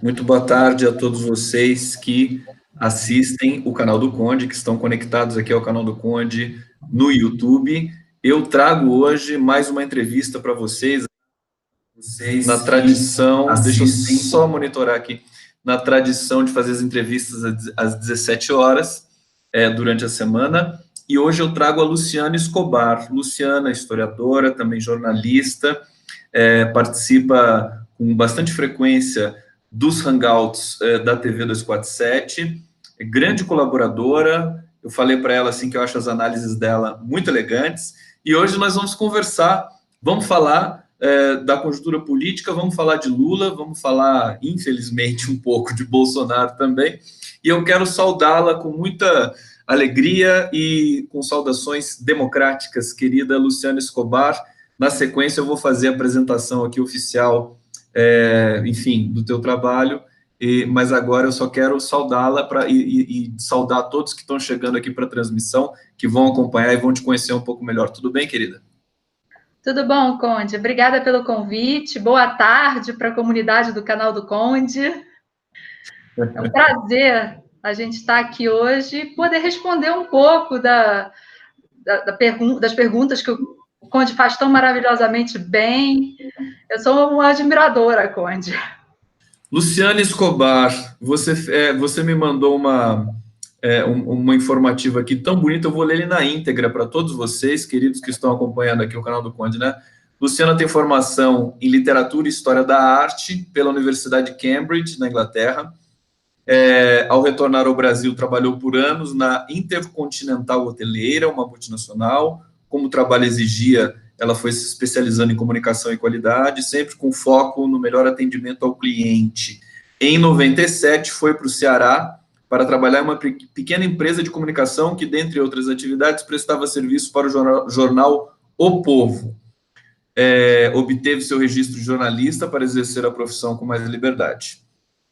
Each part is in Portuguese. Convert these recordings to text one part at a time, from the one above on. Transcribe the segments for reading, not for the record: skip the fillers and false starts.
Muito boa tarde a todos vocês que assistem o canal do Conde, que estão conectados aqui ao canal do Conde no YouTube. Eu trago hoje mais uma entrevista para vocês, na tradição, deixa eu só monitorar aqui, na tradição de fazer as entrevistas às 17 horas, durante a semana. E hoje eu trago a Luciana Escobar. Luciana, historiadora, também jornalista, participa com bastante frequência dos hangouts da TV 247, é grande colaboradora. Eu falei para ela assim que eu acho as análises dela muito elegantes, e hoje nós vamos conversar, vamos falar da conjuntura política, vamos falar de Lula, vamos falar, infelizmente, um pouco de Bolsonaro também, e eu quero saudá-la com muita alegria e com saudações democráticas, querida Luciana Escobar. Na sequência, eu vou fazer a apresentação aqui oficial, enfim, do teu trabalho, mas agora eu só quero saudá-la e saudar todos que estão chegando aqui para a transmissão, que vão acompanhar e vão te conhecer um pouco melhor. Tudo bem, querida? Tudo bom, Conde? Obrigada pelo convite. Boa tarde para a comunidade do canal do Conde. É um prazer a gente estar aqui hoje e poder responder um pouco das perguntas que o Conde faz tão maravilhosamente bem. Eu sou uma admiradora, Conde. Luciana Escobar, você me mandou uma informativa aqui tão bonita, eu vou ler ele na íntegra para todos vocês, queridos que estão acompanhando aqui o canal do Conde, né? Luciana tem formação em Literatura e História da Arte pela Universidade de Cambridge, na Inglaterra. Ao retornar ao Brasil, trabalhou por anos na Intercontinental Hoteleira, uma multinacional. Como o trabalho exigia, ela foi se especializando em comunicação e qualidade, sempre com foco no melhor atendimento ao cliente. Em 97, foi para o Ceará para trabalhar em uma pequena empresa de comunicação que, dentre outras atividades, prestava serviço para o jornal O Povo. Obteve seu registro de jornalista para exercer a profissão com mais liberdade.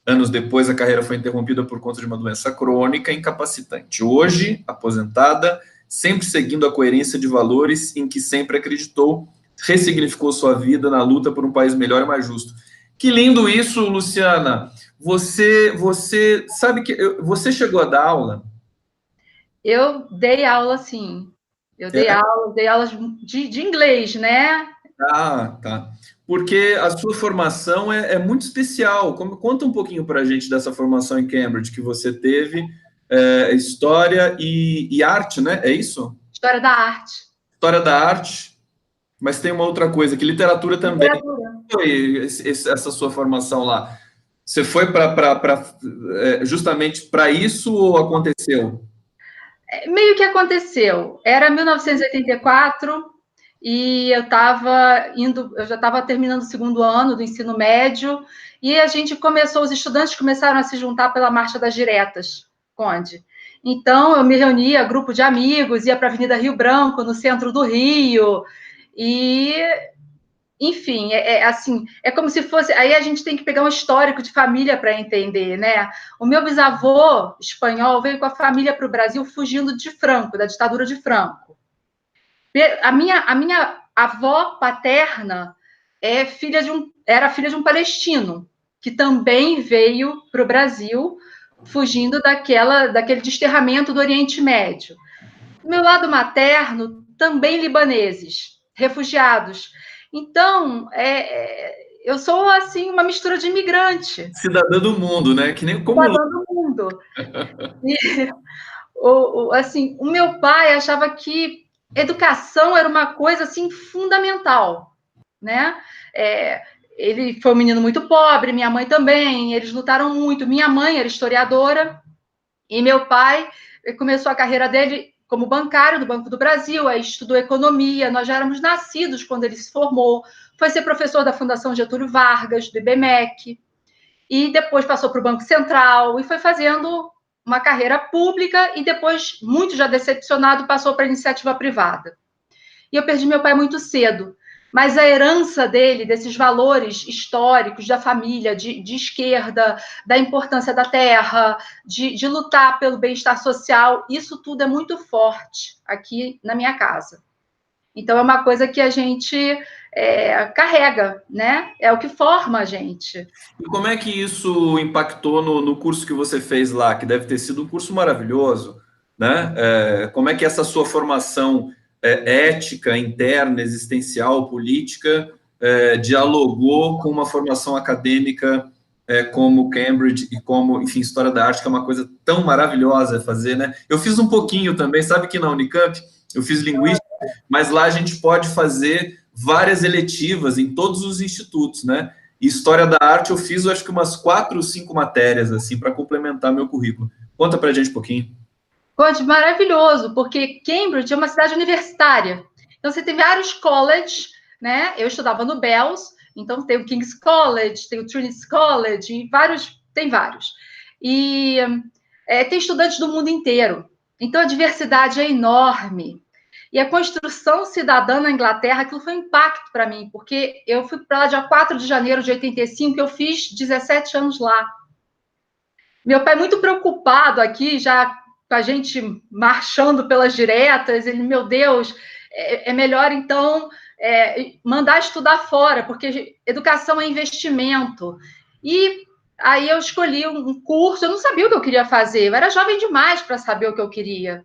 Anos depois, a carreira foi interrompida por conta de uma doença crônica incapacitante. Hoje, aposentada, sempre seguindo a coerência de valores em que sempre acreditou, ressignificou sua vida na luta por um país melhor e mais justo. Que lindo isso, Luciana! Você sabe que você chegou a dar aula? Eu dei aula, sim. Eu dei aulas de inglês, né? Ah, tá. Porque a sua formação é muito especial. Conta um pouquinho para a gente dessa formação em Cambridge que você teve, história e arte, né? É isso? História da arte. História da arte, mas tem uma outra coisa, que literatura também. Literatura. Foi essa sua formação lá? Você foi justamente para isso ou aconteceu? Meio que aconteceu. Era 1984 e eu já estava terminando o segundo ano do ensino médio e os estudantes começaram a se juntar pela Marcha das Diretas, Conde. Então eu me reunia, grupo de amigos, ia para a Avenida Rio Branco, no centro do Rio, e enfim, assim, é como se fosse. Aí a gente tem que pegar um histórico de família para entender, né? O meu bisavô espanhol veio com a família para o Brasil fugindo de Franco, da ditadura de Franco. A minha avó paterna era filha de um palestino, que também veio para o Brasil fugindo daquele desterramento do Oriente Médio. Do meu lado materno, também libaneses, refugiados. Então, eu sou, assim, uma mistura de imigrante. Cidadã do mundo, né? Que nem como... Cidadã do mundo. E, assim, o meu pai achava que educação era uma coisa, assim, fundamental, né? Ele foi um menino muito pobre, minha mãe também, eles lutaram muito. Minha mãe era historiadora e meu pai começou a carreira dele como bancário do Banco do Brasil, aí estudou economia, nós já éramos nascidos quando ele se formou, foi ser professor da Fundação Getúlio Vargas, do IBMEC, e depois passou para o Banco Central e foi fazendo uma carreira pública e depois, muito já decepcionado, passou para a iniciativa privada. E eu perdi meu pai muito cedo, mas a herança dele, desses valores históricos da família, de esquerda, da importância da terra, de lutar pelo bem-estar social, isso tudo é muito forte aqui na minha casa. Então, é uma coisa que a gente carrega, né? É o que forma a gente. E como é que isso impactou no curso que você fez lá, que deve ter sido um curso maravilhoso, né? Como é que essa sua formação ética, interna, existencial, política, dialogou com uma formação acadêmica como Cambridge e como, enfim, História da Arte, que é uma coisa tão maravilhosa fazer, né? Eu fiz um pouquinho também, sabe que na Unicamp eu fiz linguística, mas lá a gente pode fazer várias eletivas em todos os institutos, né? E História da Arte eu fiz, eu acho que umas 4 ou 5 matérias, assim, para complementar meu currículo. Conta para a gente um pouquinho. Conte, maravilhoso, porque Cambridge é uma cidade universitária. Então, você tem vários colleges, né? Eu estudava no Bells, então tem o King's College, tem o Trinity College, e tem vários. E tem estudantes do mundo inteiro. Então, a diversidade é enorme. E a construção cidadã na Inglaterra, aquilo foi um impacto para mim, porque eu fui para lá dia 4 de janeiro de 85, eu fiz 17 anos lá. Meu pai muito preocupado aqui, já com a gente marchando pelas diretas, ele, meu Deus, é melhor, então, mandar estudar fora, porque educação é investimento. E aí eu escolhi um curso, eu não sabia o que eu queria fazer, eu era jovem demais para saber o que eu queria.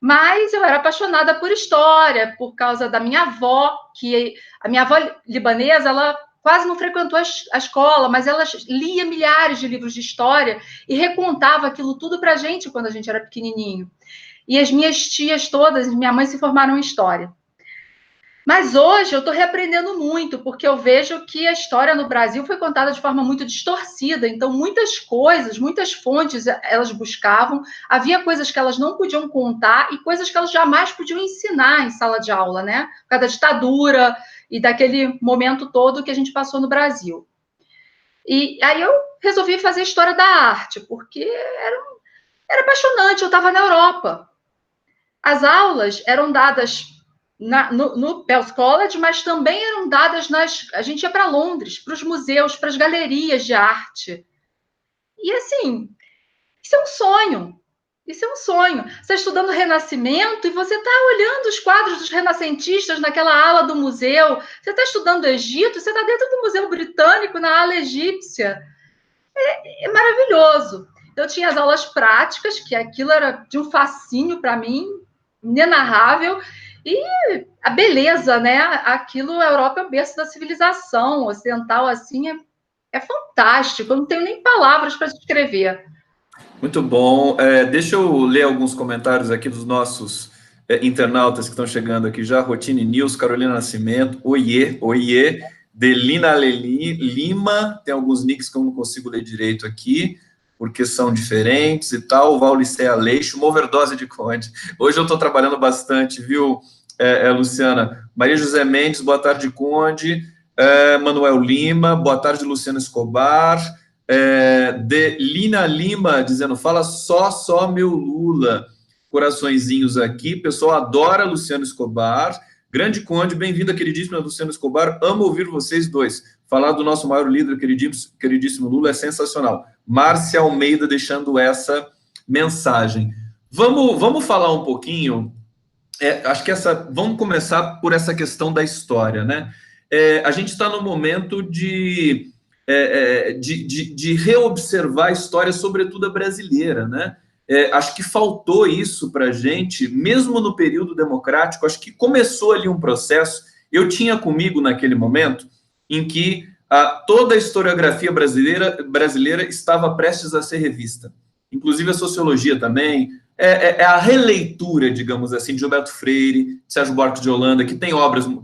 Mas eu era apaixonada por história, por causa da minha avó, que a minha avó libanesa, ela quase não frequentou a escola, mas ela lia milhares de livros de história e recontava aquilo tudo para a gente quando a gente era pequenininho. E as minhas tias todas, minha mãe se formaram em história. Mas hoje eu estou reaprendendo muito, porque eu vejo que a história no Brasil foi contada de forma muito distorcida. Então, muitas coisas, muitas fontes elas buscavam, havia coisas que elas não podiam contar e coisas que elas jamais podiam ensinar em sala de aula, né? Por causa da ditadura e daquele momento todo que a gente passou no Brasil. E aí eu resolvi fazer História da Arte, porque era apaixonante, eu estava na Europa. As aulas eram dadas no Bells College, mas também eram dadas a gente ia para Londres, para os museus, para as galerias de arte. E assim, isso é um sonho. Isso é um sonho. Você está estudando o Renascimento e você está olhando os quadros dos renascentistas naquela ala do museu. Você está estudando o Egito, você está dentro do Museu Britânico, na ala egípcia. É maravilhoso. Eu tinha as aulas práticas, que aquilo era de um fascínio para mim, inenarrável. E a beleza, né? Aquilo, a Europa é o berço da civilização ocidental, assim, é fantástico. Eu não tenho nem palavras para descrever. Muito bom. Deixa eu ler alguns comentários aqui dos nossos internautas que estão chegando aqui já. Rotine News, Carolina Nascimento, oiê, oiê. Delina Leli, Lima, tem alguns nicks que eu não consigo ler direito aqui, porque são diferentes e tal. Vaulicé Aleixo, uma overdose de Conde. Hoje eu estou trabalhando bastante, viu, Luciana? Maria José Mendes, boa tarde, Conde. Manuel Lima, boa tarde, Luciano Escobar. Delina Lima, dizendo, fala só meu Lula. Coraçõezinhos aqui, pessoal adora Luciano Escobar. Grande Conde, bem-vinda, queridíssima Luciano Escobar. Amo ouvir vocês dois. Falar do nosso maior líder, queridíssimo Lula, é sensacional. Márcia Almeida deixando essa mensagem. Vamos falar um pouquinho. Acho que vamos começar por essa questão da história, né? A gente está no momento de reobservar a história, sobretudo a brasileira, né? Acho que faltou isso para a gente, mesmo no período democrático. Acho que começou ali um processo. Eu tinha comigo naquele momento em que toda a historiografia brasileira estava prestes a ser revista, inclusive a sociologia também. A releitura, digamos assim, de Gilberto Freire, Sérgio Buarque de Holanda, que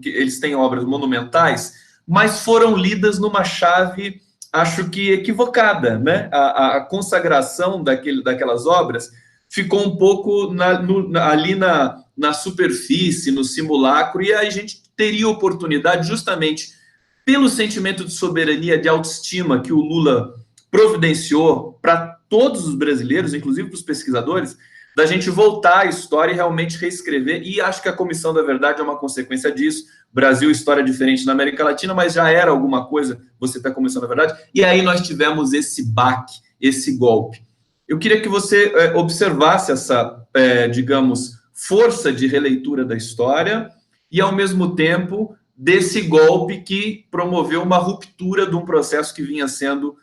eles têm obras monumentais, mas foram lidas numa chave, acho que equivocada, né? A consagração daquelas obras ficou um pouco ali na superfície, no simulacro, e aí a gente teria oportunidade, justamente pelo sentimento de soberania, de autoestima que o Lula providenciou para todos os brasileiros, inclusive para os pesquisadores, da gente voltar à história e realmente reescrever, e acho que a Comissão da Verdade é uma consequência disso. Brasil, história diferente na América Latina, mas já era alguma coisa, você está Comissão da Verdade, e aí nós tivemos esse baque, esse golpe. Eu queria que você observasse essa, digamos, força de releitura da história e, ao mesmo tempo, desse golpe que promoveu uma ruptura de um processo que vinha sendo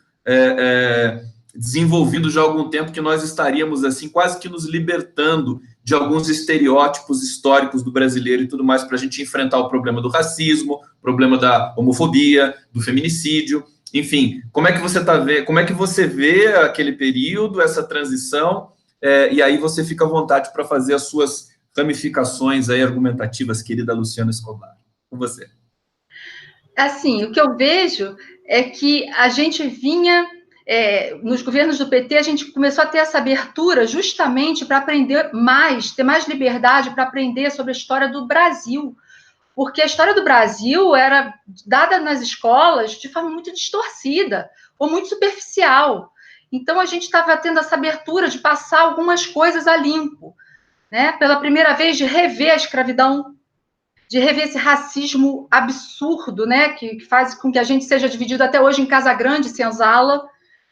desenvolvido já há algum tempo, que nós estaríamos assim quase que nos libertando de alguns estereótipos históricos do brasileiro e tudo mais, para a gente enfrentar o problema do racismo, o problema da homofobia, do feminicídio, enfim. Como é que você vê aquele período, essa transição, e aí você fica à vontade para fazer as suas ramificações aí argumentativas, querida Luciana Escobar. Com você. Assim, o que eu vejo é que a gente vinha, nos governos do PT, a gente começou a ter essa abertura justamente para aprender mais, ter mais liberdade para aprender sobre a história do Brasil, porque a história do Brasil era dada nas escolas de forma muito distorcida, ou muito superficial. Então, a gente estava tendo essa abertura de passar algumas coisas a limpo, né? Pela primeira vez, de rever a escravidão, de rever esse racismo absurdo, né, que faz com que a gente seja dividido até hoje em Casa Grande, Senzala,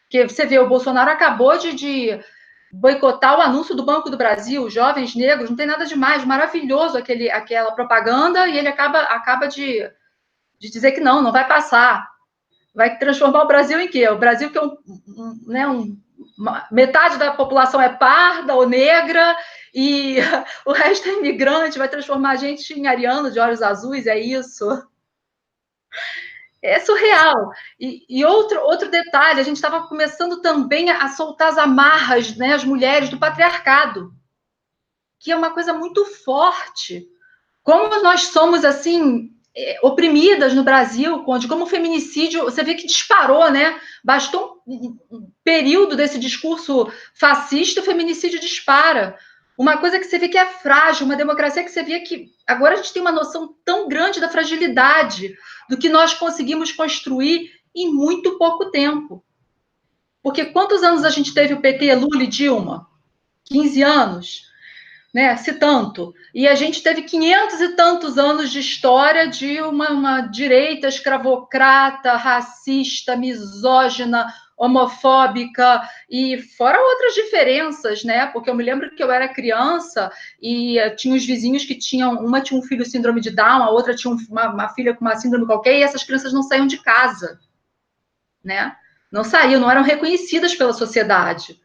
que você vê, o Bolsonaro acabou de boicotar o anúncio do Banco do Brasil, jovens negros, não tem nada de mais, maravilhoso aquela propaganda, e ele acaba de dizer que não vai passar. Vai transformar o Brasil em quê? O Brasil que metade da população é parda ou negra, e o resto é imigrante, vai transformar a gente em ariano de olhos azuis, é isso? É surreal. E outro detalhe, a gente estava começando também a soltar as amarras, né, as mulheres do patriarcado, que é uma coisa muito forte. Como nós somos, assim, oprimidas no Brasil, como o feminicídio, você vê que disparou, né? Bastou um período desse discurso fascista, o feminicídio dispara. Uma coisa que você vê que é frágil, uma democracia que você vê que agora a gente tem uma noção tão grande da fragilidade do que nós conseguimos construir em muito pouco tempo. Porque quantos anos a gente teve o PT, Lula e Dilma? 15 anos? Né, se tanto. E a gente teve 500 e tantos anos de história de uma direita escravocrata, racista, misógina, homofóbica, e fora outras diferenças, né? Porque eu me lembro que eu era criança e tinha os vizinhos que uma tinha um filho com síndrome de Down, a outra tinha uma filha com uma síndrome qualquer, e essas crianças não saíam de casa, né? Não saíam, não eram reconhecidas pela sociedade.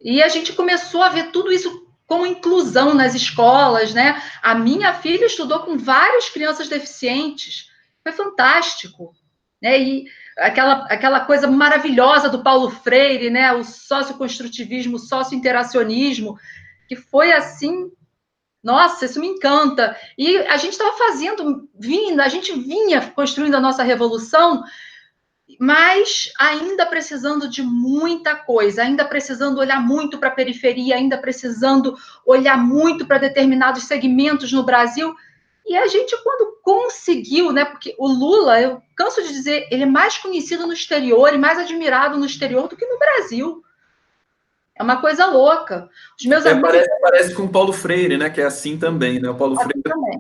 E a gente começou a ver tudo isso como inclusão nas escolas, né? A minha filha estudou com várias crianças deficientes, foi fantástico, né? E aquela coisa maravilhosa do Paulo Freire, né? O socioconstrutivismo, o sociointeracionismo, que foi assim, nossa, isso me encanta. E a gente estava a gente vinha construindo a nossa revolução, mas ainda precisando de muita coisa, ainda precisando olhar muito para a periferia, ainda precisando olhar muito para determinados segmentos no Brasil. E a gente, quando conseguiu, né? Porque o Lula, eu canso de dizer, ele é mais conhecido no exterior e mais admirado no exterior do que no Brasil. É uma coisa louca. Os meus amigos... Parece com o Paulo Freire, né? Que é assim também, né? O Paulo Freire também.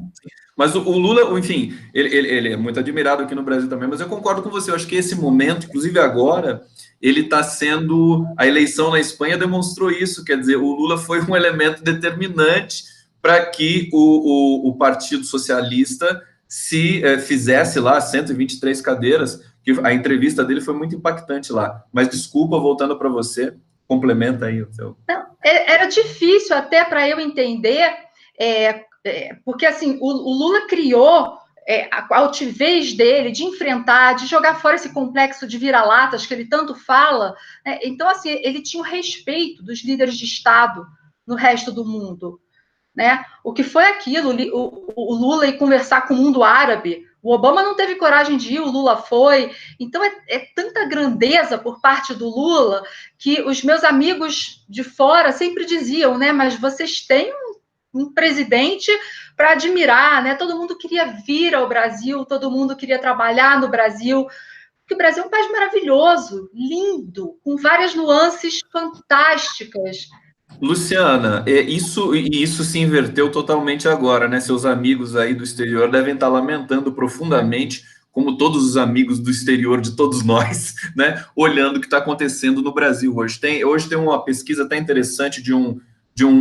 Mas o Lula, enfim, ele é muito admirado aqui no Brasil também, mas eu concordo com você, eu acho que esse momento, inclusive agora, ele está sendo... A eleição na Espanha demonstrou isso, quer dizer, o Lula foi um elemento determinante para que o Partido Socialista se fizesse lá 123 cadeiras, que a entrevista dele foi muito impactante lá. Mas desculpa, voltando para você, complementa aí o seu... Não, era difícil até para eu entender... porque assim, o Lula criou a altivez dele de enfrentar, de jogar fora esse complexo de vira-latas que ele tanto fala, né? Então, assim, ele tinha o respeito dos líderes de Estado no resto do mundo, né? O que foi aquilo, o Lula ir conversar com o mundo árabe, o Obama não teve coragem de ir, o Lula foi. Então, é tanta grandeza por parte do Lula que os meus amigos de fora sempre diziam, né? Mas vocês têm um presidente para admirar, né? Todo mundo queria vir ao Brasil, todo mundo queria trabalhar no Brasil, porque o Brasil é um país maravilhoso, lindo, com várias nuances fantásticas. Luciana, isso se inverteu totalmente agora, né? Seus amigos aí do exterior devem estar lamentando profundamente, como todos os amigos do exterior de todos nós, né? Olhando o que está acontecendo no Brasil hoje. Hoje tem uma pesquisa até interessante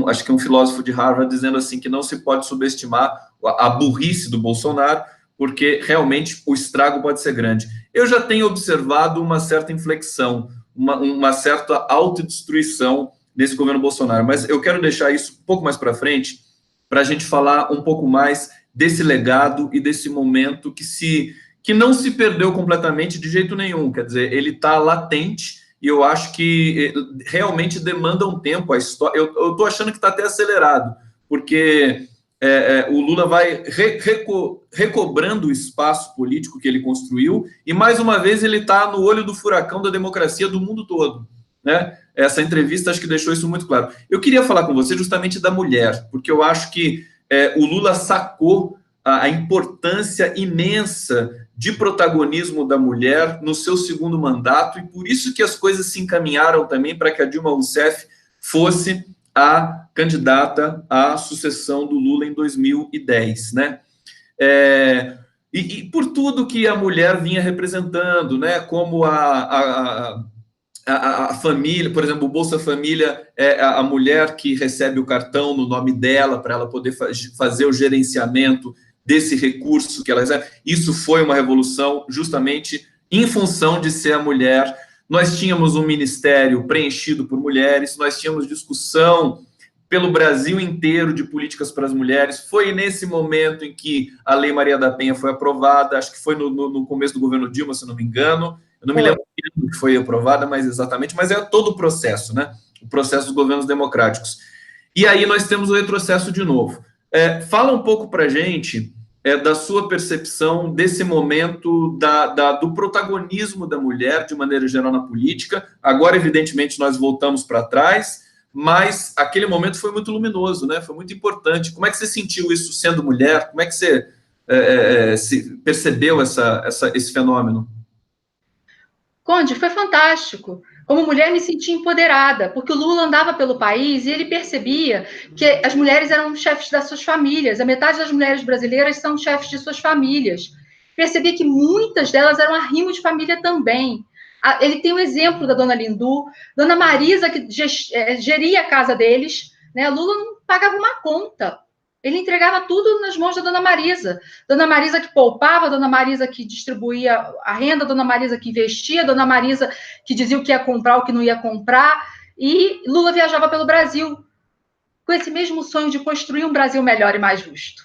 acho que um filósofo de Harvard, dizendo assim que não se pode subestimar a burrice do Bolsonaro, porque realmente o estrago pode ser grande. Eu já tenho observado uma certa inflexão, uma certa autodestruição nesse governo Bolsonaro, mas eu quero deixar isso um pouco mais para frente, para a gente falar um pouco mais desse legado e desse momento que não se perdeu completamente de jeito nenhum, quer dizer, ele está latente, e eu acho que realmente demanda um tempo. A história, eu estou achando que está até acelerado, porque o Lula vai recobrando o espaço político que ele construiu, e mais uma vez ele está no olho do furacão da democracia do mundo todo, né? Essa entrevista acho que deixou isso muito claro. Eu queria falar com você justamente da mulher, porque eu acho que o Lula sacou a importância imensa de protagonismo da mulher no seu segundo mandato, e por isso que as coisas se encaminharam também para que a Dilma Rousseff fosse a candidata à sucessão do Lula em 2010, né? E por tudo que a mulher vinha representando, né? Como a família, por exemplo, o Bolsa Família é a mulher que recebe o cartão no nome dela para ela poder fazer o gerenciamento desse recurso que ela recebe. Isso foi uma revolução justamente em função de ser a mulher. Nós tínhamos um ministério preenchido por mulheres, nós tínhamos discussão pelo Brasil inteiro de políticas para as mulheres. Foi nesse momento em que a Lei Maria da Penha foi aprovada, acho que foi no começo do governo Dilma, se não me engano. Eu não me lembro que foi aprovada, mas exatamente, mas é todo o processo, né? O processo dos governos democráticos. E aí nós temos o retrocesso de novo. Fala um pouco para a gente da sua percepção desse momento do protagonismo da mulher, de maneira geral, na política. Agora, evidentemente, nós voltamos para trás, mas aquele momento foi muito luminoso, né? Foi muito importante. Como é que você sentiu isso sendo mulher? Como é que você percebeu esse fenômeno? Conde, foi fantástico. Como mulher, me senti empoderada, porque o Lula andava pelo país e ele percebia que as mulheres eram chefes das suas famílias. A metade das mulheres brasileiras são chefes de suas famílias. Percebia que muitas delas eram arrimo de família também. Ele tem o exemplo da dona Lindu, dona Marisa, que geria a casa deles, né? Lula não pagava uma conta. Ele entregava tudo nas mãos da dona Marisa. Dona Marisa que poupava, dona Marisa que distribuía a renda, dona Marisa que investia, dona Marisa que dizia o que ia comprar, o que não ia comprar. E Lula viajava pelo Brasil com esse mesmo sonho de construir um Brasil melhor e mais justo.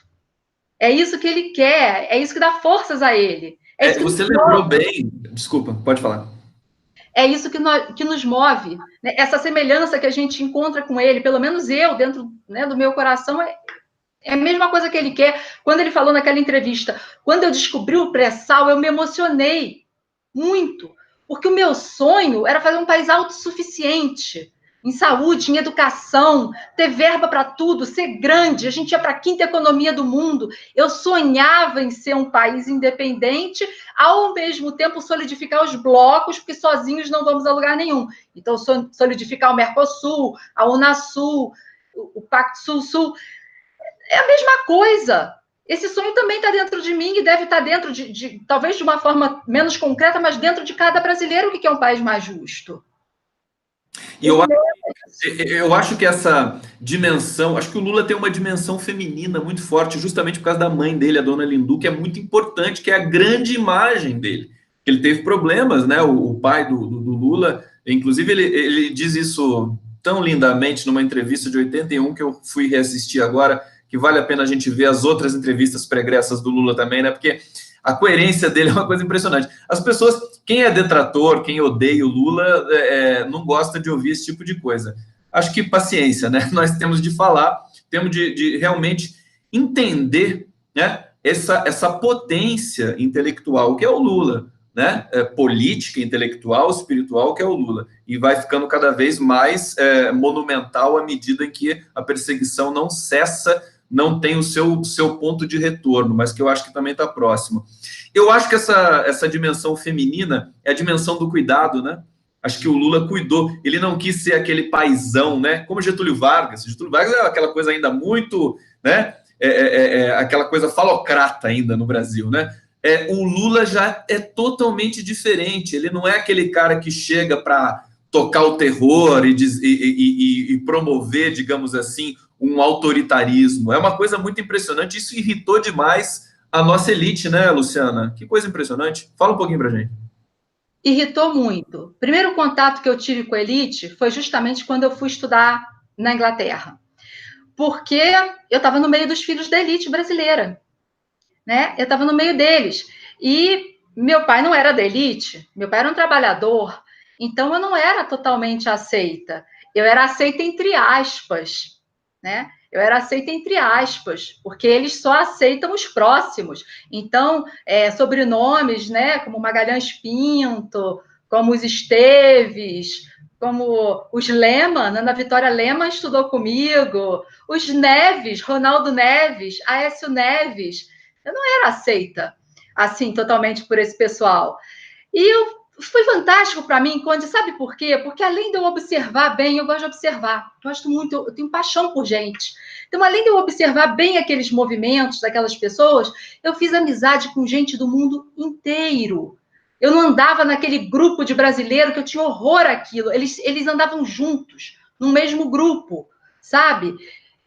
É isso que ele quer, é isso que dá forças a ele. Você lembrou bem. Desculpa, pode falar. É isso que nos move. Né? Essa semelhança que a gente encontra com ele, pelo menos eu, dentro, né, do meu coração, é a mesma coisa que ele quer. Quando ele falou naquela entrevista, quando eu descobri o pré-sal, eu me emocionei muito, porque o meu sonho era fazer um país autossuficiente em saúde, em educação, ter verba para tudo, ser grande. A gente ia para a quinta economia do mundo. Eu sonhava em ser um país independente, ao mesmo tempo solidificar os blocos, porque sozinhos não vamos a lugar nenhum. Então, solidificar o Mercosul, a Unasul, o Pacto Sul-Sul. É a mesma coisa. Esse sonho também está dentro de mim e deve estar dentro talvez de uma forma menos concreta, mas dentro de cada brasileiro que quer um país mais justo. E eu acho que essa dimensão, acho que o Lula tem uma dimensão feminina muito forte, justamente por causa da mãe dele, a dona Lindu, que é muito importante, que é a grande imagem dele. Ele teve problemas, né? O pai do Lula, inclusive ele diz isso tão lindamente numa entrevista de 81 que eu fui reassistir agora, que vale a pena a gente ver as outras entrevistas pregressas do Lula também, né? Porque a coerência dele é uma coisa impressionante. As pessoas, quem é detrator, quem odeia o Lula, não gosta de ouvir esse tipo de coisa. Acho que paciência, né? Nós temos de falar, temos de realmente entender, né, essa potência intelectual que é o Lula, né? Política, intelectual, espiritual, que é o Lula. E vai ficando cada vez mais monumental à medida em que a perseguição não cessa, não tem o seu ponto de retorno, mas que eu acho que também está próximo. Eu acho que essa dimensão feminina é a dimensão do cuidado, né? Acho que o Lula cuidou, ele não quis ser aquele paizão, né? Como Getúlio Vargas. Getúlio Vargas é aquela coisa ainda muito, né? Aquela coisa falocrata ainda no Brasil, né? O Lula já é totalmente diferente, ele não é aquele cara que chega para tocar o terror e promover, digamos assim, um autoritarismo. É uma coisa muito impressionante, isso irritou demais a nossa elite, né, Luciana? Que coisa impressionante. Fala um pouquinho pra gente. Irritou muito. O primeiro contato que eu tive com a elite foi justamente quando eu fui estudar na Inglaterra. Porque eu estava no meio dos filhos da elite brasileira, né? Eu estava no meio deles. E meu pai não era da elite, meu pai era um trabalhador, então eu não era totalmente aceita. Eu era aceita entre aspas, né? Eu era aceita entre aspas, porque eles só aceitam os próximos. Então, sobrenomes, né, como Magalhães Pinto, como os Esteves, como os Lema, Ana Vitória Lema estudou comigo, os Neves, Ronaldo Neves, Aécio Neves, eu não era aceita assim totalmente por esse pessoal. E foi fantástico para mim, Conde, sabe por quê? Porque além de eu observar bem, eu gosto de observar, gosto muito, eu tenho paixão por gente. Então, além de eu observar bem aqueles movimentos daquelas pessoas, eu fiz amizade com gente do mundo inteiro. Eu não andava naquele grupo de brasileiro que eu tinha horror àquilo. Eles andavam juntos, no mesmo grupo, sabe?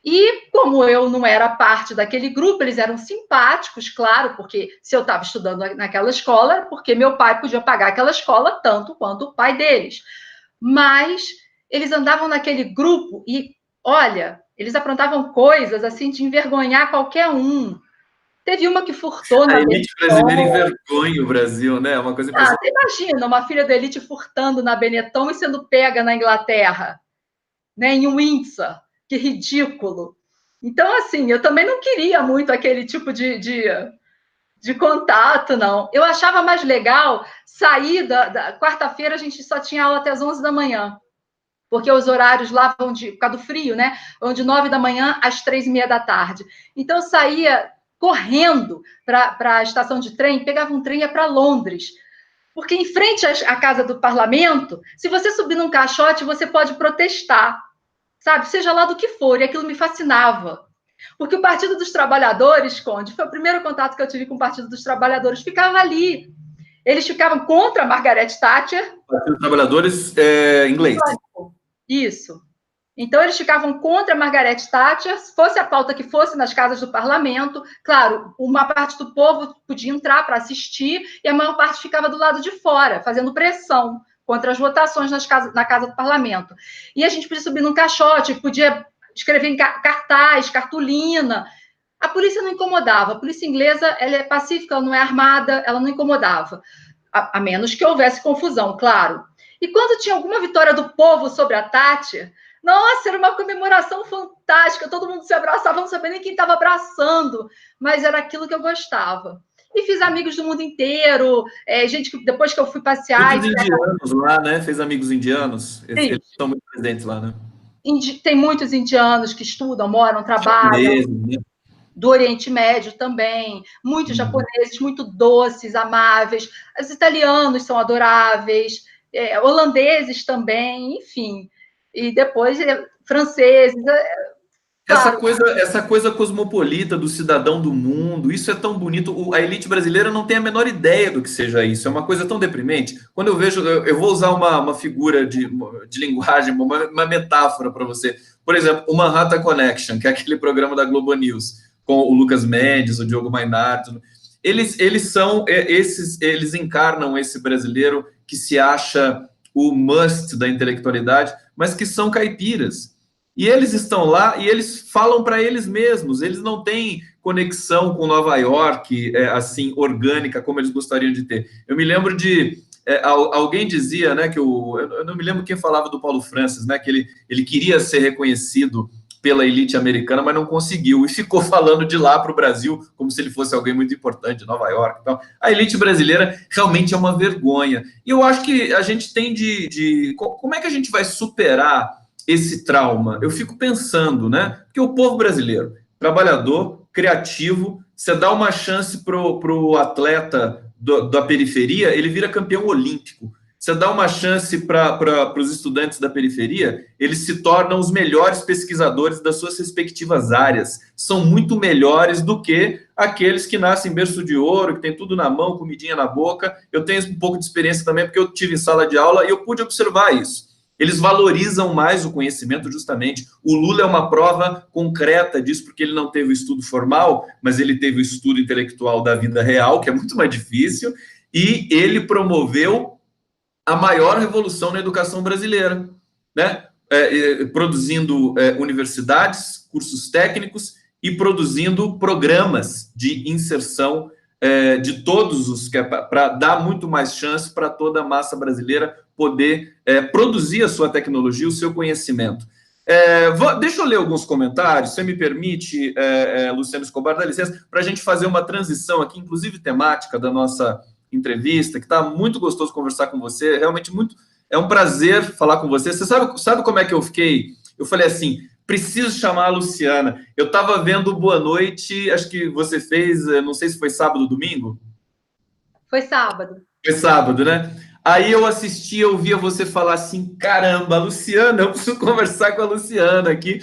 E como eu não era parte daquele grupo, eles eram simpáticos, claro, porque se eu estava estudando naquela escola, era porque meu pai podia pagar aquela escola tanto quanto o pai deles. Mas eles andavam naquele grupo e, olha, eles aprontavam coisas assim de envergonhar qualquer um. Teve uma que furtou A na elite brasileira Benetton. envergonha o Brasil, né? É uma coisa Ah, impressionante. você imagina uma filha da elite furtando na Benetton e sendo pega na Inglaterra, né, em Windsor. Que ridículo. Então, assim, eu também não queria muito aquele tipo de contato, não. Eu achava mais legal sair da quarta-feira, a gente só tinha aula até as 11 da manhã, porque os horários lá vão por causa do frio, né? Vão de 9 da manhã às 3:30 da tarde. Então, eu saía correndo para a estação de trem, pegava um trem e ia para Londres. Porque em frente à casa do parlamento, se você subir num caixote, você pode protestar, sabe? Seja lá do que for, e aquilo me fascinava. Porque o Partido dos Trabalhadores, Conde, foi o primeiro contato que eu tive com o Partido dos Trabalhadores, ficava ali. Eles ficavam contra a Margaret Thatcher. Partido dos Trabalhadores inglês. Isso. Então, eles ficavam contra a Margaret Thatcher, fosse a pauta que fosse nas casas do parlamento. Claro, uma parte do povo podia entrar para assistir e a maior parte ficava do lado de fora, fazendo pressão contra as votações na casa do parlamento. E a gente podia subir num caixote, podia escrever em cartaz, cartolina. A polícia não incomodava. A polícia inglesa, ela é pacífica, ela não é armada, ela não incomodava. A menos que houvesse confusão, claro. E quando tinha alguma vitória do povo sobre a Thatcher, nossa, era uma comemoração fantástica, todo mundo se abraçava, não sabia nem quem estava abraçando, mas era aquilo que eu gostava. E fiz amigos do mundo inteiro, gente que depois que eu fui passear... Muitos indianos lá, né? Fez amigos indianos. Eles estão muito presentes lá, né? Tem muitos indianos que estudam, moram, trabalham. Japoneses, né? Do Oriente Médio também, muitos japoneses, muito doces, amáveis. Os italianos são adoráveis, holandeses também, enfim. E depois franceses. Essa Claro. coisa, essa coisa cosmopolita do cidadão do mundo, isso é tão bonito. A elite brasileira não tem a menor ideia do que seja isso. É uma coisa tão deprimente. Quando eu vejo, eu vou usar uma figura de linguagem, uma metáfora para você. Por exemplo, o Manhattan Connection, que é aquele programa da Globo News, com o Lucas Mendes, o Diogo Mainardi. Eles encarnam esse brasileiro que se acha o must da intelectualidade, mas que são caipiras. E eles estão lá e eles falam para eles mesmos, eles não têm conexão com Nova York, assim, orgânica, como eles gostariam de ter. Eu me lembro de... alguém dizia, né, eu não me lembro quem falava do Paulo Francis, né, que ele queria ser reconhecido pela elite americana, mas não conseguiu, e ficou falando de lá para o Brasil, como se ele fosse alguém muito importante de Nova York. Então, a elite brasileira realmente é uma vergonha. E eu acho que a gente tem como é que a gente vai superar esse trauma? Eu fico pensando, né? Porque o povo brasileiro, trabalhador, criativo, você dá uma chance pro atleta da periferia, ele vira campeão olímpico. Você dá uma chance para os estudantes da periferia, eles se tornam os melhores pesquisadores das suas respectivas áreas. São muito melhores do que aqueles que nascem em berço de ouro, que tem tudo na mão, comidinha na boca. Eu tenho um pouco de experiência também, porque eu tive em sala de aula e eu pude observar isso. Eles valorizam mais o conhecimento, justamente. O Lula é uma prova concreta disso, porque ele não teve o estudo formal, mas ele teve o estudo intelectual da vida real, que é muito mais difícil, e ele promoveu a maior revolução na educação brasileira, né? Produzindo universidades, cursos técnicos e produzindo programas de inserção de todos os, para dar muito mais chance para toda a massa brasileira poder produzir a sua tecnologia, o seu conhecimento. Deixa eu ler alguns comentários, você me permite, Luciano Escobar, dá licença, para a gente fazer uma transição aqui, inclusive temática da nossa entrevista, que está muito gostoso conversar com você, realmente muito, é um prazer falar com você. Você sabe como é que eu fiquei? Eu falei assim, preciso chamar a Luciana. Eu estava vendo Boa Noite, acho que você fez, não sei se foi sábado ou domingo. Foi sábado. Foi sábado, né? Aí eu assisti, eu via você falar assim, caramba, Luciana, eu preciso conversar com a Luciana aqui,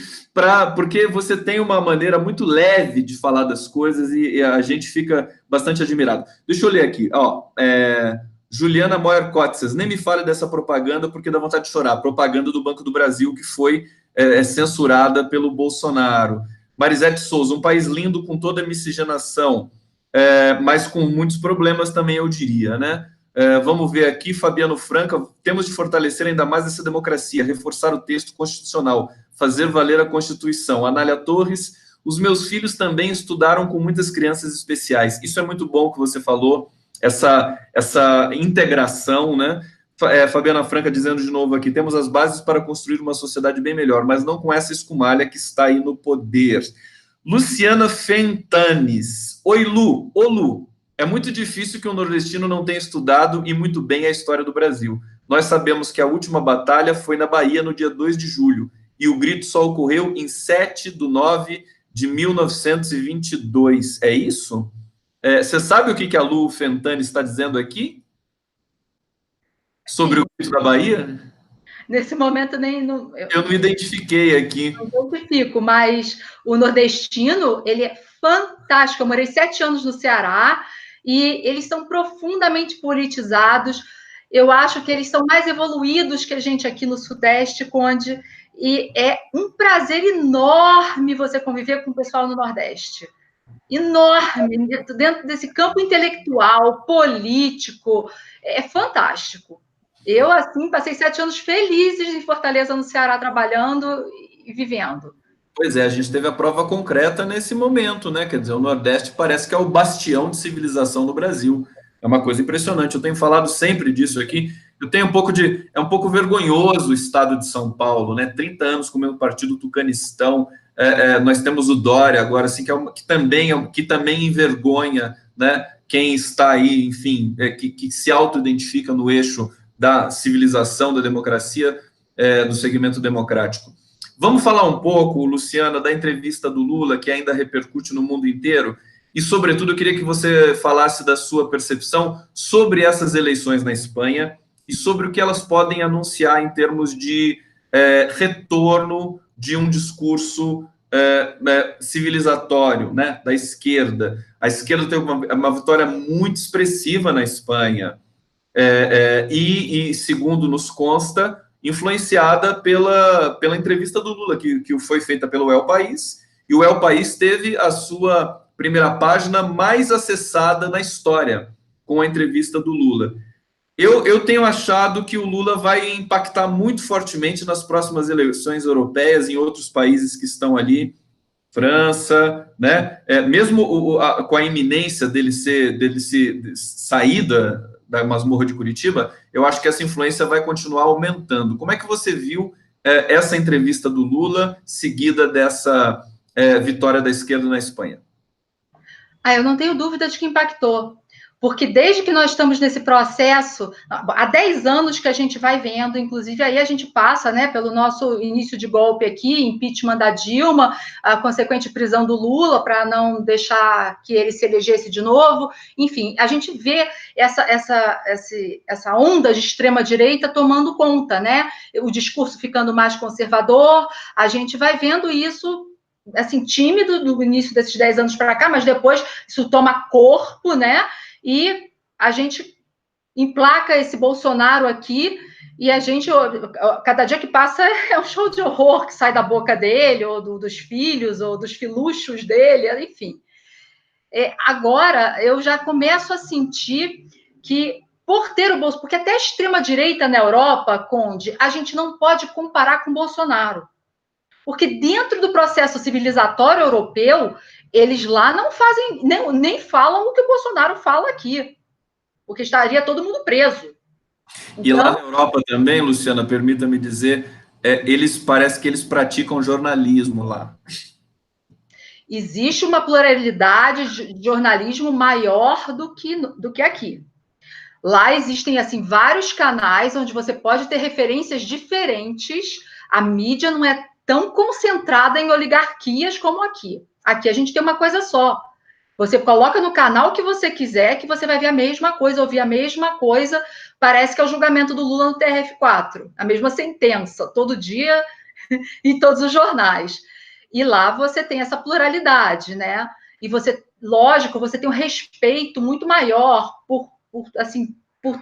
porque você tem uma maneira muito leve de falar das coisas e a gente fica bastante admirado. Deixa eu ler aqui, ó, Juliana Moyer Cotzes, nem me fale dessa propaganda porque dá vontade de chorar, propaganda do Banco do Brasil que foi censurada pelo Bolsonaro. Marisete Souza, um país lindo com toda a miscigenação, mas com muitos problemas também, eu diria, né? Vamos ver aqui, Fabiano Franca, temos de fortalecer ainda mais essa democracia, reforçar o texto constitucional, fazer valer a Constituição. Anália Torres, os meus filhos também estudaram com muitas crianças especiais. Isso é muito bom que você falou, essa integração, né? Fabiana Franca dizendo de novo aqui, temos as bases para construir uma sociedade bem melhor, mas não com essa escumalha que está aí no poder. Luciana Fentanes, oi Lu, ô Lu, é muito difícil que um nordestino não tenha estudado e muito bem a história do Brasil. Nós sabemos que a última batalha foi na Bahia no dia 2 de julho, e o grito só ocorreu em 7/9/1922. É isso? Você sabe o que a Lu Fentani está dizendo aqui? Sobre o grito da Bahia? Nesse momento, eu não identifiquei aqui. Não identifico, mas o nordestino, ele é fantástico. Eu morei 7 anos no Ceará, e eles são profundamente politizados. Eu acho que eles são mais evoluídos que a gente aqui no Sudeste, Conde, e é um prazer enorme você conviver com o pessoal no Nordeste. Enorme, dentro desse campo intelectual, político, é fantástico. Eu, assim, passei 7 anos felizes em Fortaleza, no Ceará, trabalhando e vivendo. Pois é, a gente teve a prova concreta nesse momento, né? Quer dizer, o Nordeste parece que é o bastião de civilização do Brasil. É uma coisa impressionante. Eu tenho falado sempre disso aqui. Eu tenho é um pouco vergonhoso o estado de São Paulo, né? 30 anos comendo partido Tucanistão. Nós temos o Dória agora, assim, que também envergonha, né? Quem está aí, enfim, que se auto-identifica no eixo da civilização, da democracia, do segmento democrático. Vamos falar um pouco, Luciana, da entrevista do Lula, que ainda repercute no mundo inteiro, e, sobretudo, eu queria que você falasse da sua percepção sobre essas eleições na Espanha e sobre o que elas podem anunciar em termos de retorno de um discurso civilizatório, né, da esquerda. A esquerda teve uma vitória muito expressiva na Espanha, e, segundo nos consta, influenciada pela entrevista do Lula, que foi feita pelo El País, e o El País teve a sua primeira página mais acessada na história, com a entrevista do Lula. Eu tenho achado que o Lula vai impactar muito fortemente nas próximas eleições europeias, em outros países que estão ali, França, né? Mesmo com a iminência dele sair da masmorra de Curitiba, eu acho que essa influência vai continuar aumentando. Como é que você viu essa entrevista do Lula, seguida dessa vitória da esquerda na Espanha? Eu não tenho dúvida de que impactou, porque desde que nós estamos nesse processo, há 10 anos que a gente vai vendo, inclusive aí a gente passa, né, pelo nosso início de golpe aqui, impeachment da Dilma, a consequente prisão do Lula para não deixar que ele se elegesse de novo, enfim, a gente vê essa onda de extrema-direita tomando conta, né, o discurso ficando mais conservador, a gente vai vendo isso assim, tímido no início desses 10 anos para cá, mas depois isso toma corpo, né? E a gente emplaca esse Bolsonaro aqui, E a gente, cada dia que passa, é um show de horror que sai da boca dele, ou dos filhos, ou dos filuchos dele, enfim. Agora, eu já começo a sentir que, por ter o Bolsonaro, porque até a extrema-direita na Europa, Conde, a gente não pode comparar com o Bolsonaro. Porque dentro do processo civilizatório europeu, eles lá não fazem, nem falam o que o Bolsonaro fala aqui, porque estaria todo mundo preso. E lá na Europa também, Luciana, permita-me dizer, parece que eles praticam jornalismo lá. Existe uma pluralidade de jornalismo maior do que aqui. Lá existem, assim, vários canais onde você pode ter referências diferentes. A mídia não é tão concentrada em oligarquias como aqui. Aqui a gente tem uma coisa só. Você coloca no canal que você quiser, que você vai ver a mesma coisa, ouvir a mesma coisa. Parece que é o julgamento do Lula no TRF4. A mesma sentença, todo dia, em todos os jornais. E lá você tem essa pluralidade, né? E você, lógico, você tem um respeito muito maior por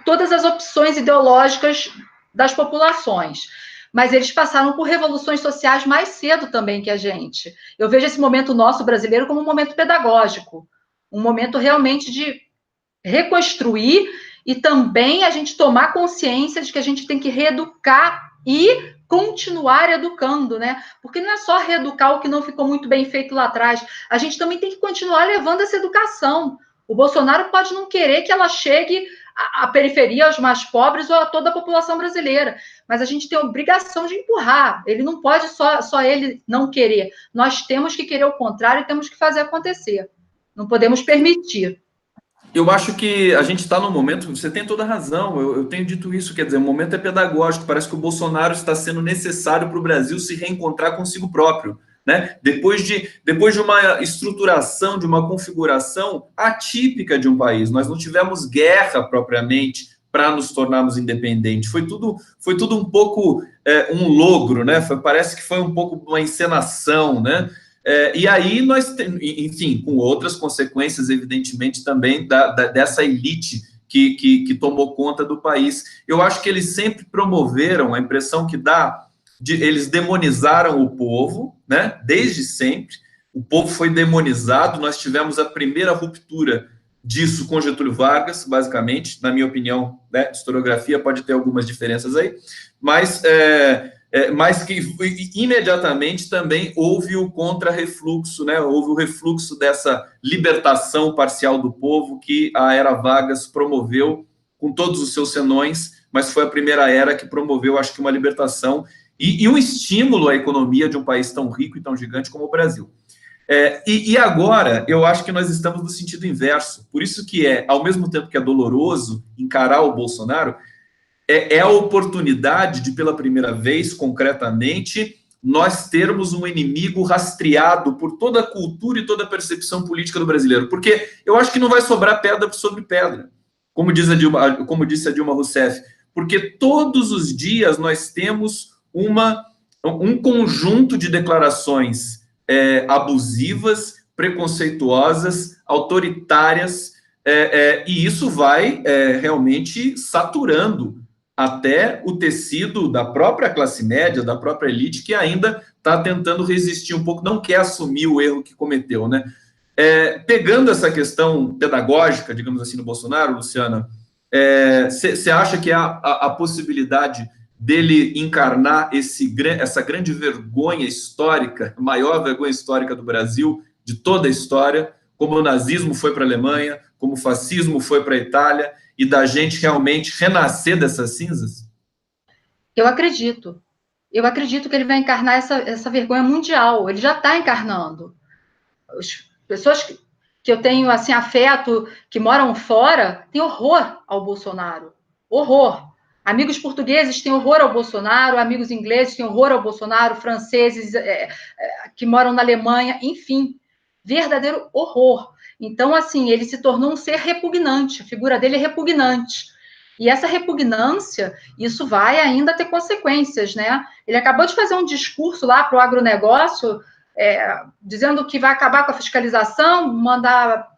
todas as opções ideológicas das populações. Mas eles passaram por revoluções sociais mais cedo também que a gente. Eu vejo esse momento nosso brasileiro como um momento pedagógico, um momento realmente de reconstruir e também a gente tomar consciência de que a gente tem que reeducar e continuar educando, né? Porque não é só reeducar o que não ficou muito bem feito lá atrás, a gente também tem que continuar levando essa educação. O Bolsonaro pode não querer que ela chegue à periferia, aos mais pobres ou a toda a população brasileira, mas a gente tem a obrigação de empurrar. Ele não pode só ele não querer. Nós temos que querer o contrário e temos que fazer acontecer. Não podemos permitir. Eu acho que a gente está num momento, você tem toda a razão, eu tenho dito isso, quer dizer, o momento é pedagógico, parece que o Bolsonaro está sendo necessário para o Brasil se reencontrar consigo próprio, né? Depois de uma estruturação, de uma configuração atípica de um país, nós não tivemos guerra propriamente para nos tornarmos independentes, foi tudo um pouco um logro, né? Parece que foi um pouco uma encenação, né? E aí nós, enfim, com outras consequências, evidentemente, também dessa elite que tomou conta do país. Eu acho que eles sempre promoveram, a impressão que dá, eles demonizaram o povo, né? Desde sempre. O povo foi demonizado, nós tivemos a primeira ruptura disso com Getúlio Vargas, basicamente, na minha opinião, né? Historiografia pode ter algumas diferenças aí, mas que imediatamente também houve o contra-refluxo, né? Houve o refluxo dessa libertação parcial do povo que a era Vargas promoveu com todos os seus senões, mas foi a primeira era que promoveu, acho que, uma libertação e um estímulo à economia de um país tão rico e tão gigante como o Brasil. E agora, eu acho que nós estamos no sentido inverso. Por isso que ao mesmo tempo que é doloroso encarar o Bolsonaro, é a oportunidade de, pela primeira vez, concretamente, nós termos um inimigo rastreado por toda a cultura e toda a percepção política do brasileiro. Porque eu acho que não vai sobrar pedra sobre pedra, como disse a Dilma Rousseff, porque todos os dias nós temos um conjunto de declarações abusivas, preconceituosas, autoritárias, e isso vai realmente saturando até o tecido da própria classe média, da própria elite, que ainda está tentando resistir um pouco, não quer assumir o erro que cometeu, né? Pegando essa questão pedagógica, digamos assim, no Bolsonaro, Luciana, você acha que há a possibilidade dele encarnar essa grande vergonha histórica, a maior vergonha histórica do Brasil, de toda a história, como o nazismo foi para a Alemanha, como o fascismo foi para a Itália, e da gente realmente renascer dessas cinzas? Eu acredito. Eu acredito que ele vai encarnar essa vergonha mundial. Ele já está encarnando. As pessoas que eu tenho assim afeto, que moram fora, têm horror ao Bolsonaro. Horror. Amigos portugueses têm horror ao Bolsonaro, amigos ingleses têm horror ao Bolsonaro, franceses que moram na Alemanha, enfim, verdadeiro horror. Então, assim, ele se tornou um ser repugnante, a figura dele é repugnante. E essa repugnância, isso vai ainda ter consequências, né? Ele acabou de fazer um discurso lá para o agronegócio, dizendo que vai acabar com a fiscalização, mandar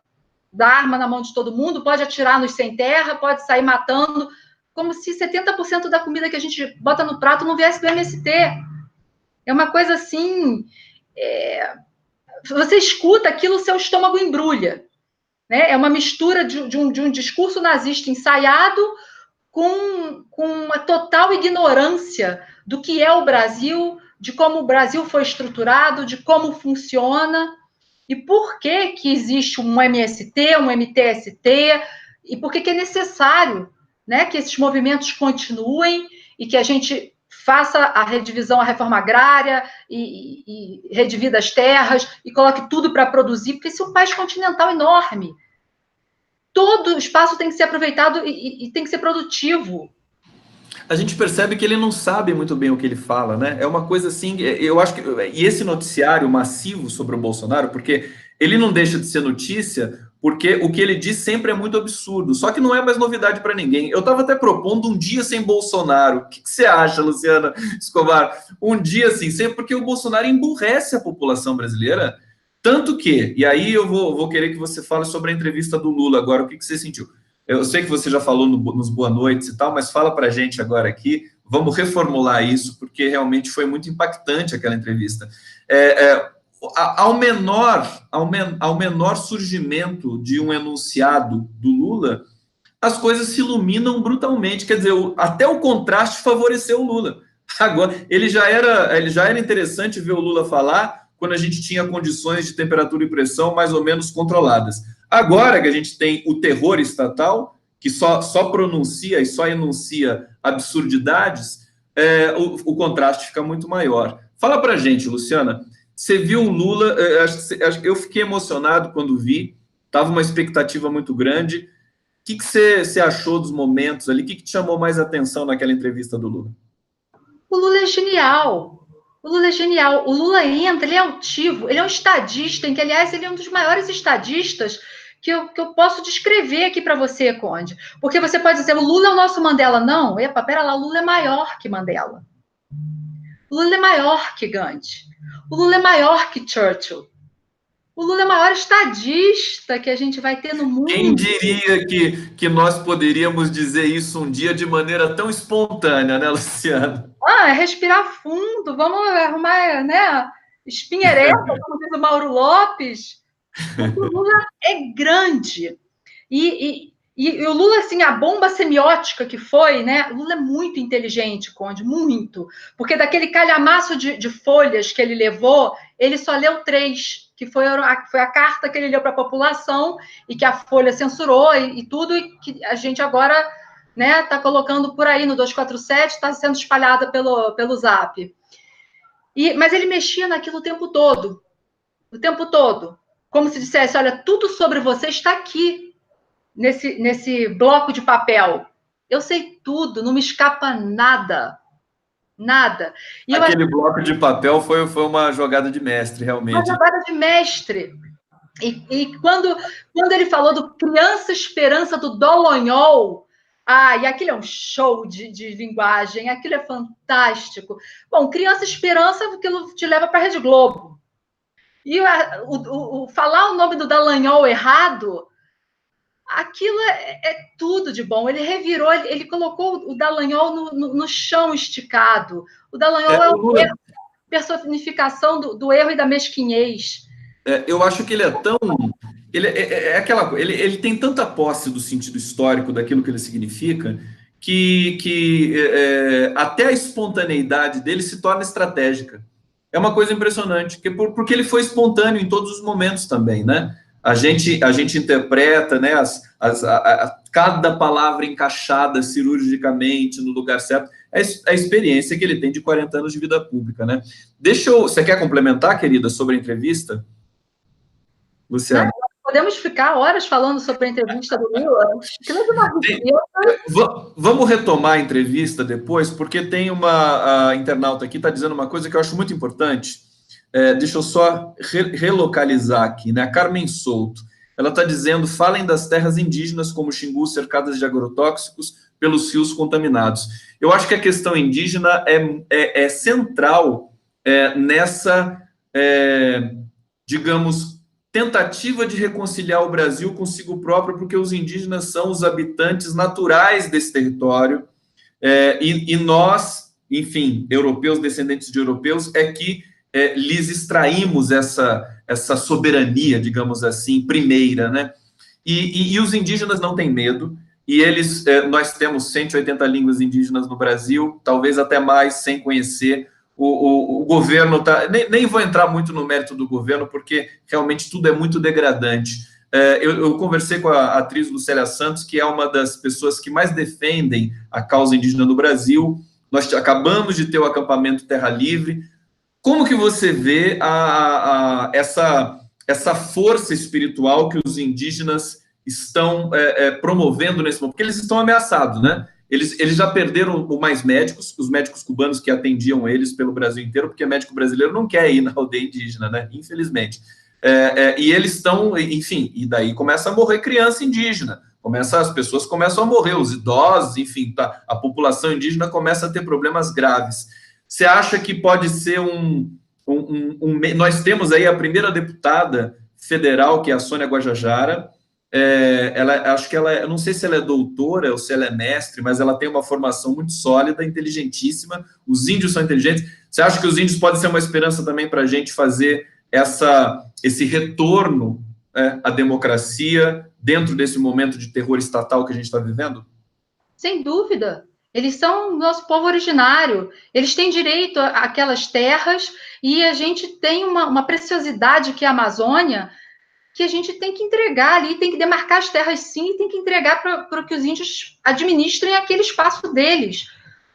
dar arma na mão de todo mundo, pode atirar nos sem terra, pode sair matando. como se 70% da comida que a gente bota no prato não viesse do MST. É uma coisa assim... Você escuta aquilo, o seu estômago embrulha. Né? É uma mistura de um discurso nazista ensaiado com uma total ignorância do que é o Brasil, de como o Brasil foi estruturado, de como funciona, e por que existe um MST, um MTST, e por que é necessário, né, que esses movimentos continuem e que a gente faça a redivisão, a reforma agrária e redivida as terras e coloque tudo para produzir, porque esse é um país continental enorme. Todo o espaço tem que ser aproveitado e tem que ser produtivo. A gente percebe que ele não sabe muito bem o que ele fala, né? É uma coisa assim, eu acho que... E esse noticiário massivo sobre o Bolsonaro, porque ele não deixa de ser notícia, porque o que ele diz sempre é muito absurdo, só que não é mais novidade para ninguém. Eu estava até propondo um dia sem Bolsonaro. O que você acha, Luciana Escobar? Um dia assim, sempre, porque o Bolsonaro emburrece a população brasileira, tanto que... E aí eu vou querer que você fale sobre a entrevista do Lula agora, o que você sentiu? Eu sei que você já falou nos Boa Noites e tal, mas fala para a gente agora aqui, vamos reformular isso, porque realmente foi muito impactante aquela entrevista. Ao menor surgimento de um enunciado do Lula, as coisas se iluminam brutalmente, quer dizer, até o contraste favoreceu o Lula. Agora, ele já era interessante ver o Lula falar quando a gente tinha condições de temperatura e pressão mais ou menos controladas. Agora que a gente tem o terror estatal, que só pronuncia e só enuncia absurdidades, o contraste fica muito maior. Fala pra gente, Luciana, você viu o Lula, eu fiquei emocionado quando vi, estava uma expectativa muito grande. O que você achou dos momentos ali? O que te chamou mais atenção naquela entrevista do Lula? O Lula é genial. O Lula é genial. O Lula entra, ele é altivo, ele é um estadista, em que, aliás, ele é um dos maiores estadistas que eu posso descrever aqui para você, Conde. Porque você pode dizer, o Lula é o nosso Mandela. Não, epa, pera lá, o Lula é maior que Mandela. O Lula é maior que Gandhi. O Lula é maior que Churchill. O Lula é o maior estadista que a gente vai ter no mundo. Quem diria que nós poderíamos dizer isso um dia de maneira tão espontânea, né, Luciana? É respirar fundo, vamos arrumar, né, espinha ereta, como diz o Mauro Lopes. O Lula é grande. E o Lula, assim, a bomba semiótica que foi, né? O Lula é muito inteligente, Conde, muito. Porque daquele calhamaço de folhas que ele levou, ele só leu 3, que foi a carta que ele leu para a população e que a Folha censurou e tudo, e que a gente agora, né, está colocando por aí no 247, está sendo espalhada pelo Zap. Mas ele mexia naquilo o tempo todo. O tempo todo. Como se dissesse, olha, tudo sobre você está aqui, nesse bloco de papel. Eu sei tudo, não me escapa nada. Nada. E aquele bloco de papel foi uma jogada de mestre, realmente. Uma jogada de mestre. E quando ele falou do Criança Esperança do Dallagnol, e aquilo é um show de linguagem, aquilo é fantástico. Bom, Criança Esperança, aquilo te leva para a Rede Globo. E falar o nome do Dallagnol errado, aquilo é tudo de bom. Ele revirou, ele colocou o Dallagnol no chão esticado. O Dallagnol é a personificação do erro e da mesquinhez. Eu acho que ele é tão... Ele tem tanta posse do sentido histórico daquilo que ele significa que até a espontaneidade dele se torna estratégica. É uma coisa impressionante, porque ele foi espontâneo em todos os momentos também, né? A gente interpreta, né, cada palavra encaixada cirurgicamente no lugar certo. É a experiência que ele tem de 40 anos de vida pública, né? Você quer complementar, querida, sobre a entrevista? Luciana? Podemos ficar horas falando sobre a entrevista do Lula. Vamos retomar a entrevista depois, porque tem uma internauta aqui, está dizendo uma coisa que eu acho muito importante. Deixa eu só relocalizar aqui, né? A Carmen Souto, ela está dizendo, falem das terras indígenas como Xingu, cercadas de agrotóxicos pelos rios contaminados. Eu acho que a questão indígena é central nessa, digamos, tentativa de reconciliar o Brasil consigo próprio, porque os indígenas são os habitantes naturais desse território, e nós, enfim, europeus, descendentes de europeus, é que lhes extraímos essa soberania, digamos assim, primeira, né? E os indígenas não têm medo, e eles, nós temos 180 línguas indígenas no Brasil, talvez até mais, sem conhecer. O governo está... Nem vou entrar muito no mérito do governo, porque realmente tudo é muito degradante. Eu conversei com a atriz Lucélia Santos, que é uma das pessoas que mais defendem a causa indígena no Brasil. Nós acabamos de ter o acampamento Terra Livre. Como que você vê essa força espiritual que os indígenas estão promovendo nesse momento? Porque eles estão ameaçados, né? Eles já perderam mais médicos, os médicos cubanos que atendiam eles pelo Brasil inteiro, porque médico brasileiro não quer ir na aldeia indígena, né? Infelizmente. E eles estão, enfim, e daí começa a morrer criança indígena, as pessoas começam a morrer, os idosos, enfim, a população indígena começa a ter problemas graves. Você acha que pode ser nós temos aí a primeira deputada federal, que é a Sônia Guajajara. Acho que eu não sei se ela é doutora ou se ela é mestre, mas ela tem uma formação muito sólida, inteligentíssima. Os índios são inteligentes. Você acha que os índios podem ser uma esperança também para a gente fazer esse retorno à democracia dentro desse momento de terror estatal que a gente está vivendo? Sem dúvida. Eles são nosso povo originário, eles têm direito àquelas terras, e a gente tem uma preciosidade que é a Amazônia, que a gente tem que entregar ali, tem que demarcar as terras sim, e tem que entregar para que os índios administrem aquele espaço deles.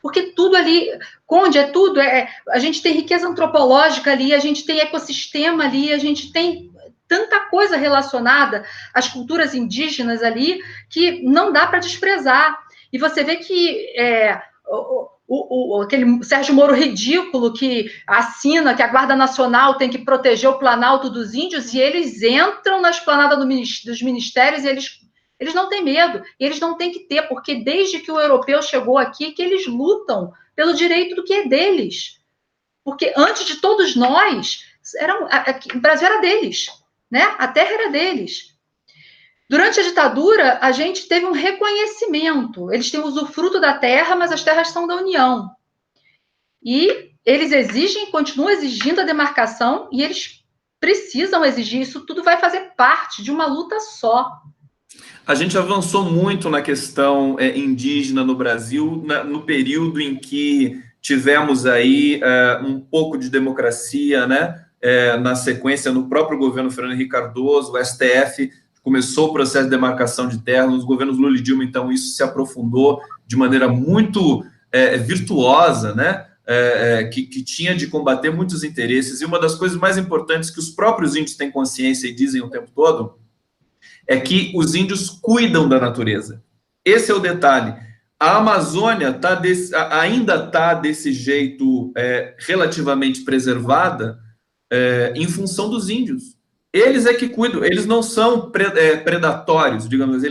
Porque tudo ali, Conde, a gente tem riqueza antropológica ali, a gente tem ecossistema ali, a gente tem tanta coisa relacionada às culturas indígenas ali, que não dá para desprezar. E você vê que aquele Sérgio Moro ridículo que assina que a Guarda Nacional tem que proteger o Planalto dos Índios, e eles entram na esplanada dos ministérios e eles não têm medo, e eles não têm que ter, porque desde que o europeu chegou aqui, que eles lutam pelo direito do que é deles. Porque antes de todos nós, o Brasil era deles, né? A terra era deles. Durante a ditadura, a gente teve um reconhecimento. Eles têm usufruto da terra, mas as terras são da União. E eles continuam exigindo a demarcação, e eles precisam exigir. Isso tudo vai fazer parte de uma luta só. A gente avançou muito na questão indígena no Brasil, no período em que tivemos aí um pouco de democracia, né? Na sequência, no próprio governo Fernando Henrique Cardoso, o STF começou o processo de demarcação de terras. Nos governos Lula e Dilma, então, isso se aprofundou de maneira muito virtuosa, né? Que tinha de combater muitos interesses. E uma das coisas mais importantes que os próprios índios têm consciência e dizem o tempo todo é que os índios cuidam da natureza. Esse é o detalhe. A Amazônia ainda está desse jeito relativamente preservada em função dos índios. Eles é que cuidam, eles não são predatórios, digamos assim,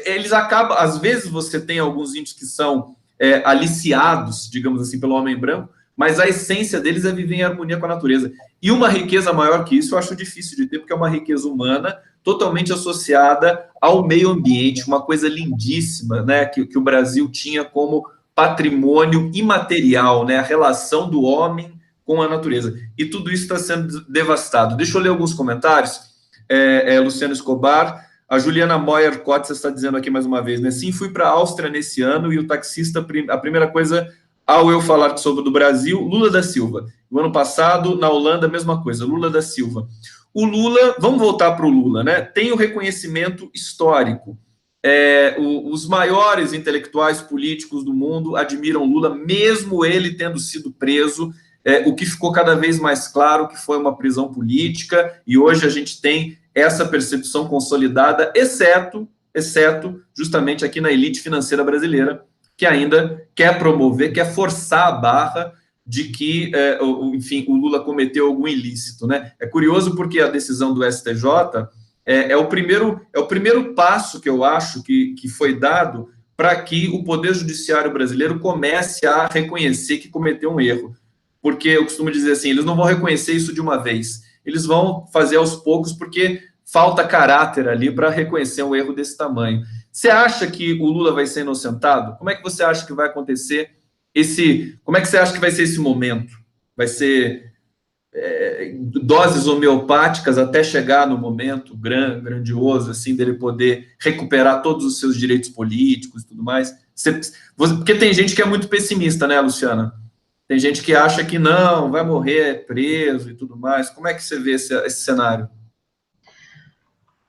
eles acabam, às vezes você tem alguns índios que são aliciados, digamos assim, pelo homem branco, mas a essência deles é viver em harmonia com a natureza. E uma riqueza maior que isso eu acho difícil de ter, porque é uma riqueza humana totalmente associada ao meio ambiente, uma coisa lindíssima, né, que o Brasil tinha como patrimônio imaterial, né, a relação do homem com a natureza. E tudo isso está sendo devastado. Deixa eu ler alguns comentários. Luciano Escobar, a Juliana Moyer Cotes está dizendo aqui mais uma vez, né? Sim, fui para a Áustria nesse ano, e o taxista, a primeira coisa, ao eu falar sobre do Brasil, Lula da Silva. No ano passado, na Holanda, a mesma coisa, Lula da Silva. O Lula, vamos voltar para o Lula, né? Tem o reconhecimento histórico. Os maiores intelectuais políticos do mundo admiram Lula, mesmo ele tendo sido preso. O que ficou cada vez mais claro que foi uma prisão política, e hoje a gente tem essa percepção consolidada, exceto justamente aqui na elite financeira brasileira, que ainda quer promover, quer forçar a barra de que, enfim, o Lula cometeu algum ilícito, né? É curioso porque a decisão do STJ é o primeiro passo que eu acho que foi dado para que o Poder Judiciário brasileiro comece a reconhecer que cometeu um erro. Porque eu costumo dizer assim, eles não vão reconhecer isso de uma vez, eles vão fazer aos poucos, porque falta caráter ali para reconhecer um erro desse tamanho. Você acha que o Lula vai ser inocentado? Como é que você acha que vai acontecer como é que você acha que vai ser esse momento? Vai ser doses homeopáticas até chegar no momento grandioso, assim, dele poder recuperar todos os seus direitos políticos e tudo mais? Porque tem gente que é muito pessimista, né, Luciana? Tem gente que acha que não, vai morrer preso e tudo mais. Como é que você vê esse cenário?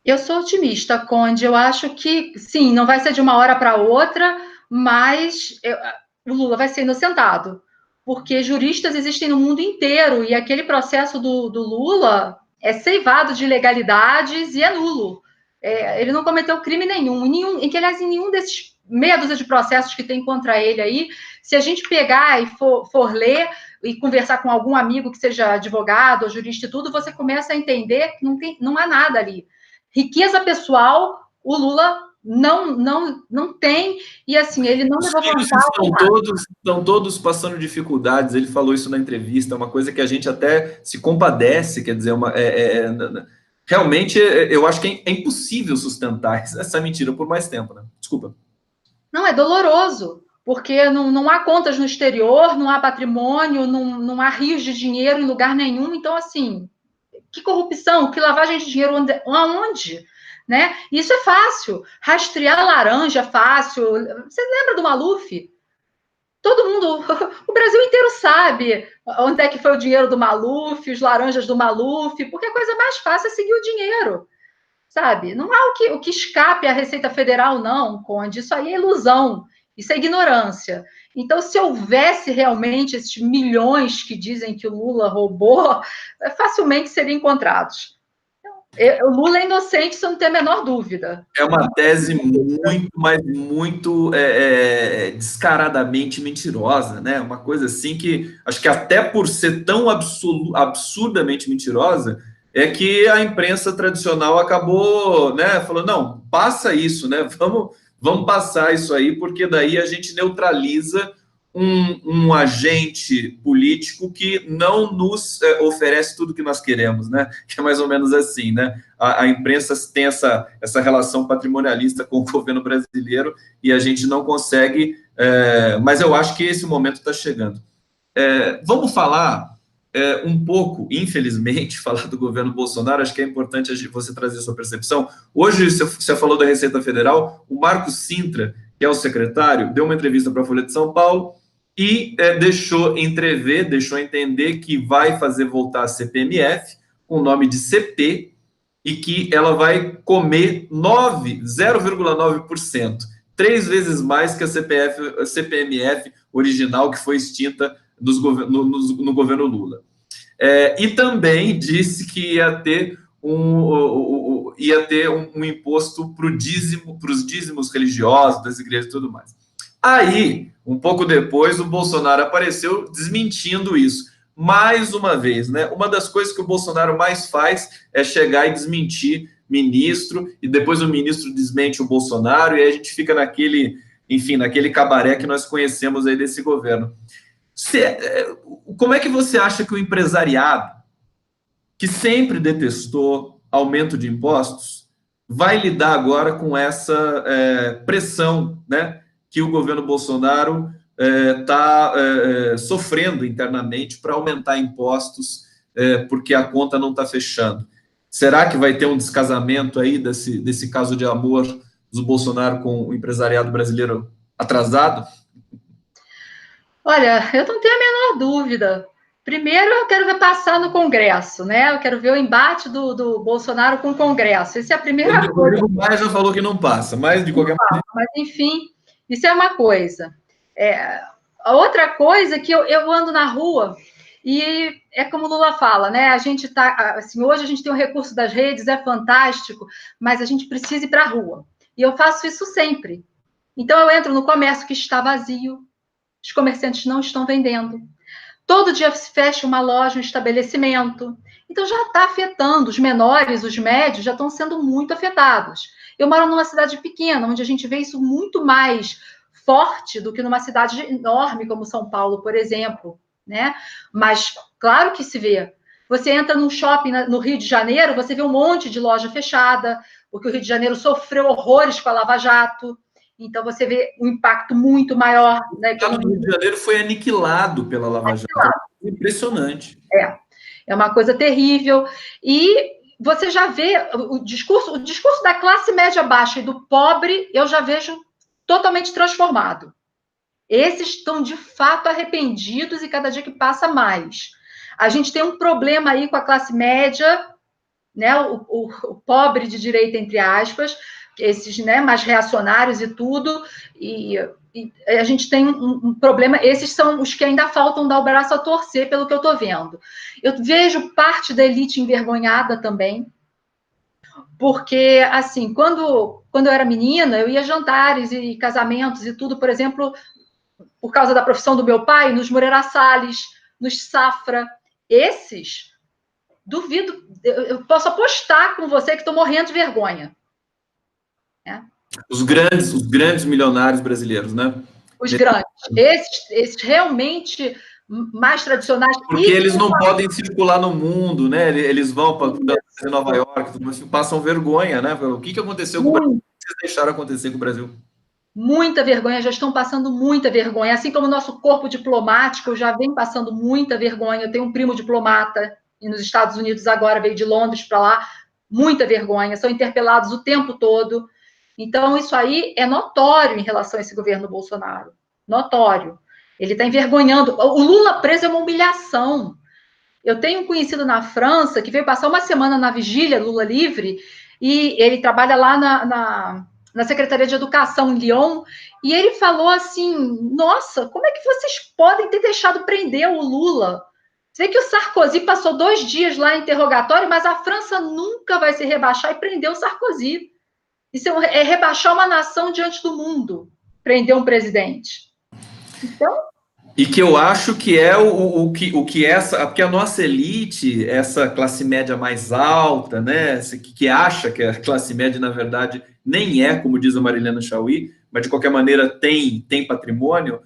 Eu sou otimista, Conde. Eu acho que, sim, não vai ser de uma hora para outra, mas o Lula vai ser inocentado, porque juristas existem no mundo inteiro e aquele processo do Lula é ceivado de ilegalidades e é nulo. Ele não cometeu crime nenhum, aliás, em nenhum desses meia dúzia de processos que tem contra ele aí, se a gente pegar e for ler e conversar com algum amigo que seja advogado ou jurista e tudo, você começa a entender que não há nada ali. Riqueza pessoal, o Lula não tem, e assim, ele não levou vantagem. Estão todos passando dificuldades, ele falou isso na entrevista, é uma coisa que a gente até se compadece, quer dizer, realmente eu acho que é impossível sustentar essa mentira por mais tempo, né? Desculpa. Não, é doloroso, porque não há contas no exterior, não há patrimônio, não há rios de dinheiro em lugar nenhum, então, assim, que corrupção, que lavagem de dinheiro, aonde? Né? Isso é fácil. Rastrear laranja é fácil. Você lembra do Maluf? Todo mundo, o Brasil inteiro sabe onde é que foi o dinheiro do Maluf, os laranjas do Maluf, porque a coisa mais fácil é seguir o dinheiro, sabe? Não há o que escape à Receita Federal, não, Conde. Isso aí é ilusão, isso é ignorância. Então, se houvesse realmente esses milhões que dizem que o Lula roubou, facilmente seriam encontrados. O Lula é inocente, isso não tem a menor dúvida. É uma tese muito, mas muito descaradamente mentirosa, né? Uma coisa assim que acho que até por ser tão absurdamente mentirosa é que a imprensa tradicional acabou, né, falando, não, passa isso, né? Vamos passar isso aí, porque daí a gente neutraliza um agente político que não nos oferece tudo que nós queremos, né? Que é mais ou menos assim, né? A imprensa tem essa relação patrimonialista com o governo brasileiro e a gente não consegue, mas eu acho que esse momento está chegando. Vamos falar um pouco, infelizmente, falar do governo Bolsonaro, acho que é importante você trazer a sua percepção. Hoje, você falou da Receita Federal, o Marcos Sintra, que é o secretário, deu uma entrevista para a Folha de São Paulo e deixou entender que vai fazer voltar a CPMF, com o nome de CP, e que ela vai comer 0,9%, 3 vezes mais que a CPMF original, que foi extinta no governo Lula. E também disse que ia ter um imposto para os dízimos religiosos das igrejas e tudo mais. Aí, um pouco depois, o Bolsonaro apareceu desmentindo isso. Mais uma vez, né? Uma das coisas que o Bolsonaro mais faz é chegar e desmentir ministro, e depois o ministro desmente o Bolsonaro, e aí a gente fica naquele cabaré que nós conhecemos aí desse governo. Como é que você acha que o empresariado, que sempre detestou aumento de impostos, vai lidar agora com essa pressão, né, que o governo Bolsonaro está sofrendo internamente para aumentar impostos, porque a conta não está fechando? Será que vai ter um descasamento aí desse caso de amor do Bolsonaro com o empresariado brasileiro atrasado? Olha, eu não tenho a menor dúvida. Primeiro, eu quero ver passar no Congresso, né? Eu quero ver o embate do Bolsonaro com o Congresso. Essa é a primeira coisa. O Rodrigo Maia já falou que não passa, mas de qualquer maneira. Mas, enfim, isso é uma coisa. A outra coisa é que eu ando na rua e é como o Lula fala, né? A gente tá, assim, hoje a gente tem o recurso das redes, é fantástico, mas a gente precisa ir para a rua. E eu faço isso sempre. Então, eu entro no comércio que está vazio, os comerciantes não estão vendendo. Todo dia se fecha uma loja, um estabelecimento. Então, já está afetando. Os menores, os médios, já estão sendo muito afetados. Eu moro numa cidade pequena, onde a gente vê isso muito mais forte do que numa cidade enorme como São Paulo, por exemplo, né? Mas, claro que se vê. Você entra num shopping no Rio de Janeiro, você vê um monte de loja fechada, porque o Rio de Janeiro sofreu horrores com a Lava Jato. Então, você vê um impacto muito maior na economia. O Rio de Janeiro foi aniquilado pela Lava Jato. Impressionante. É uma coisa terrível. E você já vê o discurso da classe média baixa e do pobre, eu já vejo totalmente transformado. Esses estão, de fato, arrependidos e cada dia que passa mais. A gente tem um problema aí com a classe média, né, o pobre de direita, entre aspas, esses, né, mais reacionários e tudo, e a gente tem um problema. Esses são os que ainda faltam dar o braço a torcer, pelo que eu estou vendo. Eu vejo parte da elite envergonhada também, porque, assim, quando eu era menina, eu ia a jantares e casamentos e tudo, por exemplo, por causa da profissão do meu pai, nos Moreira Salles, nos Safra. Esses, duvido, eu posso apostar com você que estou morrendo de vergonha. Né? Os grandes milionários brasileiros, né? Os grandes. Esses realmente mais tradicionais. Porque eles não podem circular no mundo, né? Eles vão para Nova York, passam vergonha, né? O que aconteceu com o Brasil? O que vocês deixaram acontecer com o Brasil? Muita vergonha, já estão passando muita vergonha. Assim como o nosso corpo diplomático já vem passando muita vergonha. Eu tenho um primo diplomata e nos Estados Unidos agora, veio de Londres para lá, muita vergonha. São interpelados o tempo todo. Então, isso aí é notório em relação a esse governo Bolsonaro. Notório. Ele está envergonhando. O Lula preso é uma humilhação. Eu tenho um conhecido na França que veio passar uma semana na vigília Lula livre e ele trabalha lá na Secretaria de Educação em Lyon, e ele falou assim, nossa, como é que vocês podem ter deixado prender o Lula? Você vê que o Sarkozy passou 2 dias lá em interrogatório, mas a França nunca vai se rebaixar e prender o Sarkozy. Isso é rebaixar uma nação diante do mundo, prender um presidente. Então... E que eu acho que é porque a nossa elite, essa classe média mais alta, né, que acha que a classe média, na verdade, nem é, como diz a Marilena Chaui, mas de qualquer maneira tem patrimônio,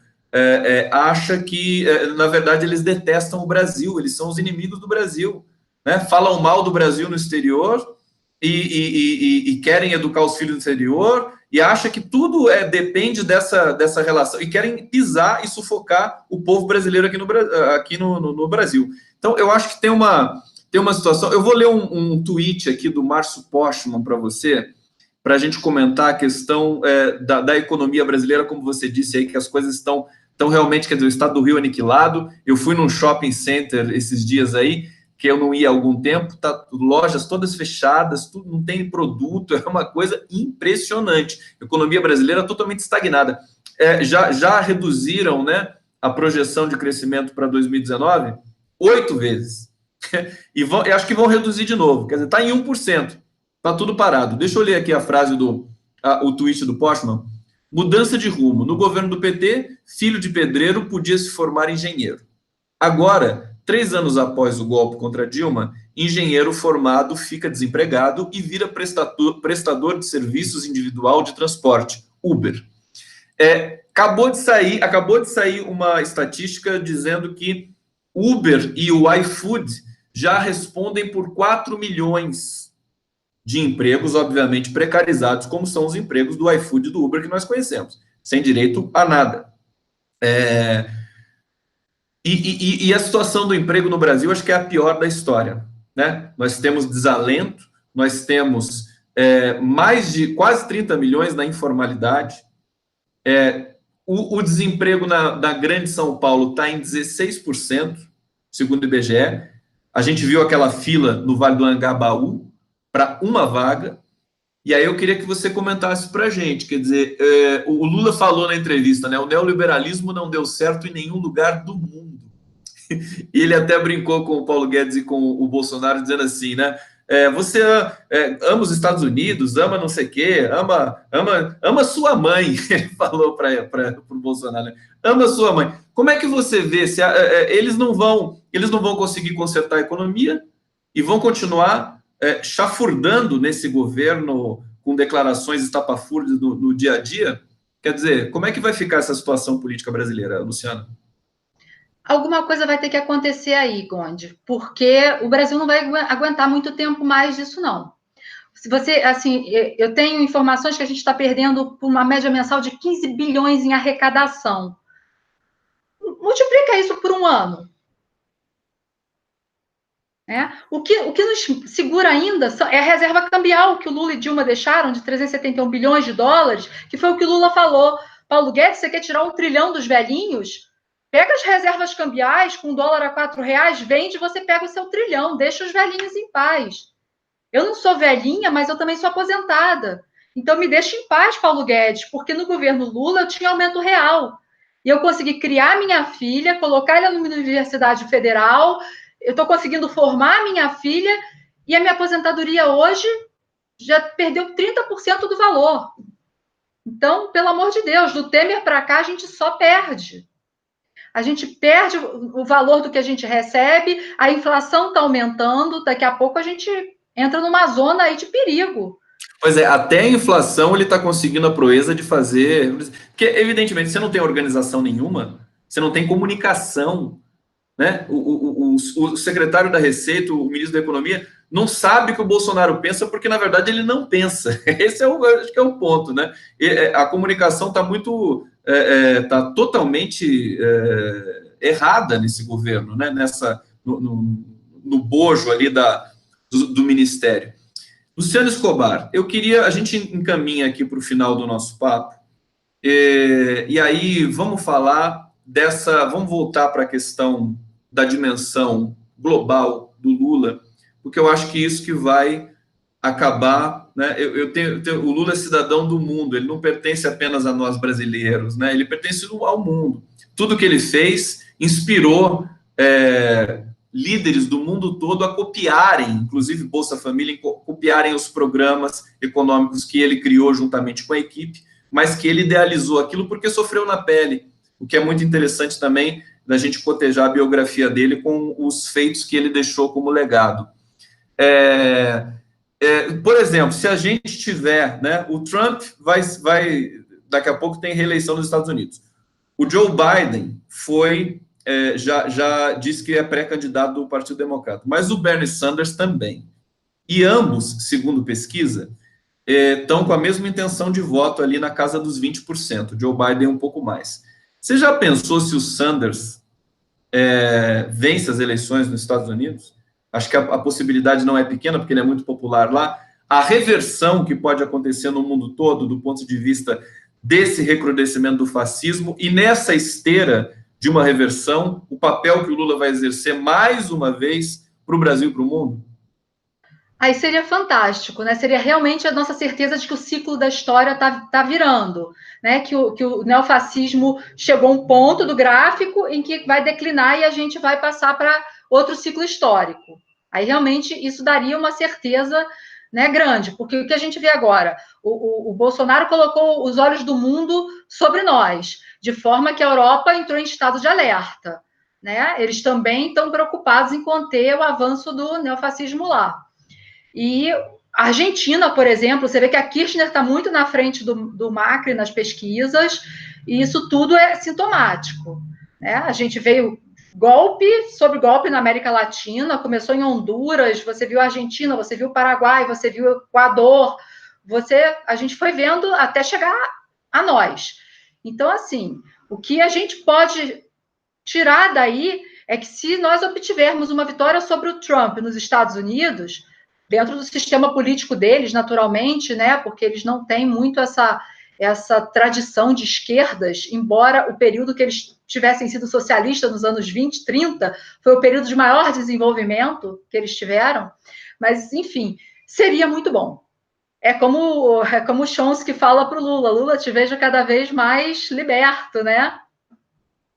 acha que, na verdade, eles detestam o Brasil, eles são os inimigos do Brasil, né? Falam mal do Brasil no exterior e querem educar os filhos no exterior, e acha que tudo depende dessa relação, e querem pisar e sufocar o povo brasileiro aqui no Brasil. Então, eu acho que tem uma situação... Eu vou ler um tweet aqui do Márcio Postman para você, para a gente comentar a questão da economia brasileira, como você disse aí, que as coisas estão realmente, quer dizer, o estado do Rio aniquilado. Eu fui num shopping center esses dias aí, que eu não ia há algum tempo, lojas todas fechadas, tudo, não tem produto, é uma coisa impressionante. A economia brasileira totalmente estagnada. Já reduziram, né, a projeção de crescimento para 2019 8 vezes. E acho que vão reduzir de novo, quer dizer, está em 1%. Está tudo parado. Deixa eu ler aqui a frase o tweet do Postman. Mudança de rumo. No governo do PT, filho de pedreiro podia se formar engenheiro. Agora, 3 anos após o golpe contra Dilma, engenheiro formado fica desempregado e vira prestador de serviços individual de transporte, Uber. Acabou de sair uma estatística dizendo que Uber e o iFood já respondem por 4 milhões de empregos, obviamente precarizados, como são os empregos do iFood e do Uber que nós conhecemos, sem direito a nada. E a situação do emprego no Brasil, acho que é a pior da história, né? Nós temos desalento, nós temos mais de quase 30 milhões na informalidade, o desemprego na grande São Paulo está em 16%, segundo o IBGE. A gente viu aquela fila no Vale do Anhangabaú para uma vaga, e aí eu queria que você comentasse para a gente, quer dizer, o Lula falou na entrevista, né? O neoliberalismo não deu certo em nenhum lugar do mundo. E ele até brincou com o Paulo Guedes e com o Bolsonaro, dizendo assim, né? Você ama os Estados Unidos, ama não sei o quê, ama sua mãe, ele falou para o Bolsonaro, né? Ama sua mãe. Como é que você vê? Se eles não vão conseguir consertar a economia e vão continuar chafurdando nesse governo com declarações estapafúrdias no dia a dia? Quer dizer, como é que vai ficar essa situação política brasileira, Luciana? Alguma coisa vai ter que acontecer aí, Gondi, porque o Brasil não vai aguentar muito tempo mais disso, não. Se você, assim, eu tenho informações que a gente está perdendo por uma média mensal de 15 bilhões em arrecadação. Multiplica isso por um ano. O que nos segura ainda é a reserva cambial que o Lula e Dilma deixaram de 371 bilhões de dólares, que foi o que o Lula falou. Paulo Guedes, você quer tirar 1 trilhão dos velhinhos? Pega as reservas cambiais com dólar a R$ 4, vende, você pega o seu trilhão, deixa os velhinhos em paz. Eu não sou velhinha, mas eu também sou aposentada. Então me deixa em paz, Paulo Guedes, porque no governo Lula eu tinha aumento real. E eu consegui criar minha filha, colocar ela numa universidade federal, eu estou conseguindo formar minha filha, e a minha aposentadoria hoje já perdeu 30% do valor. Então, pelo amor de Deus, do Temer para cá a gente só perde. A gente perde o valor do que a gente recebe, a inflação está aumentando, daqui a pouco a gente entra numa zona aí de perigo. Pois é, até a inflação ele está conseguindo a proeza de fazer... Porque, evidentemente, você não tem organização nenhuma, você não tem comunicação, né? O secretário da Receita, o ministro da Economia, não sabe o que o Bolsonaro pensa, porque, na verdade, ele não pensa. Esse é acho que é o ponto, né? A comunicação está muito... Está totalmente errada nesse governo, né? No bojo ali do ministério. Luciano Escobar, a gente encaminha aqui para o final do nosso papo, e aí vamos falar vamos voltar para a questão da dimensão global do Lula, porque eu acho que isso que vai acabar, né? O Lula é cidadão do mundo, ele não pertence apenas a nós brasileiros, né? Ele pertence ao mundo. Tudo que ele fez inspirou líderes do mundo todo a copiarem, inclusive Bolsa Família, copiarem os programas econômicos que ele criou juntamente com a equipe, mas que ele idealizou aquilo porque sofreu na pele, o que é muito interessante também da gente cotejar a biografia dele com os feitos que ele deixou como legado. Por exemplo, se a gente tiver, né, o Trump vai daqui a pouco tem reeleição nos Estados Unidos. O Joe Biden já disse que é pré-candidato do Partido Democrata, mas o Bernie Sanders também. E ambos, segundo pesquisa, estão com a mesma intenção de voto ali na casa dos 20%, o Joe Biden um pouco mais. Você já pensou se o Sanders vence as eleições nos Estados Unidos? Acho que a possibilidade não é pequena, porque ele é muito popular lá. A reversão que pode acontecer no mundo todo, do ponto de vista desse recrudescimento do fascismo, e nessa esteira de uma reversão, o papel que o Lula vai exercer mais uma vez para o Brasil e para o mundo? Aí seria fantástico, né? Seria realmente a nossa certeza de que o ciclo da história tá virando, né? Que o neofascismo chegou a um ponto do gráfico em que vai declinar e a gente vai passar para outro ciclo histórico. Aí realmente isso daria uma certeza, né, grande, porque o que a gente vê agora, o Bolsonaro colocou os olhos do mundo sobre nós, de forma que a Europa entrou em estado de alerta, né? Eles também estão preocupados em conter o avanço do neofascismo lá. E a Argentina, por exemplo, você vê que a Kirchner está muito na frente do Macri nas pesquisas, e isso tudo é sintomático, né? A gente veio golpe sobre golpe na América Latina, começou em Honduras, você viu a Argentina, você viu o Paraguai, você viu o Equador, a gente foi vendo até chegar a nós. Então, assim, o que a gente pode tirar daí é que se nós obtivermos uma vitória sobre o Trump nos Estados Unidos, dentro do sistema político deles, naturalmente, né, porque eles não têm muito essa tradição de esquerdas, embora o período que eles tivessem sido socialistas nos anos 20, 30, foi o período de maior desenvolvimento que eles tiveram, mas, enfim, seria muito bom. É como o Chomsky fala para o Lula, Lula, te vejo cada vez mais liberto, né?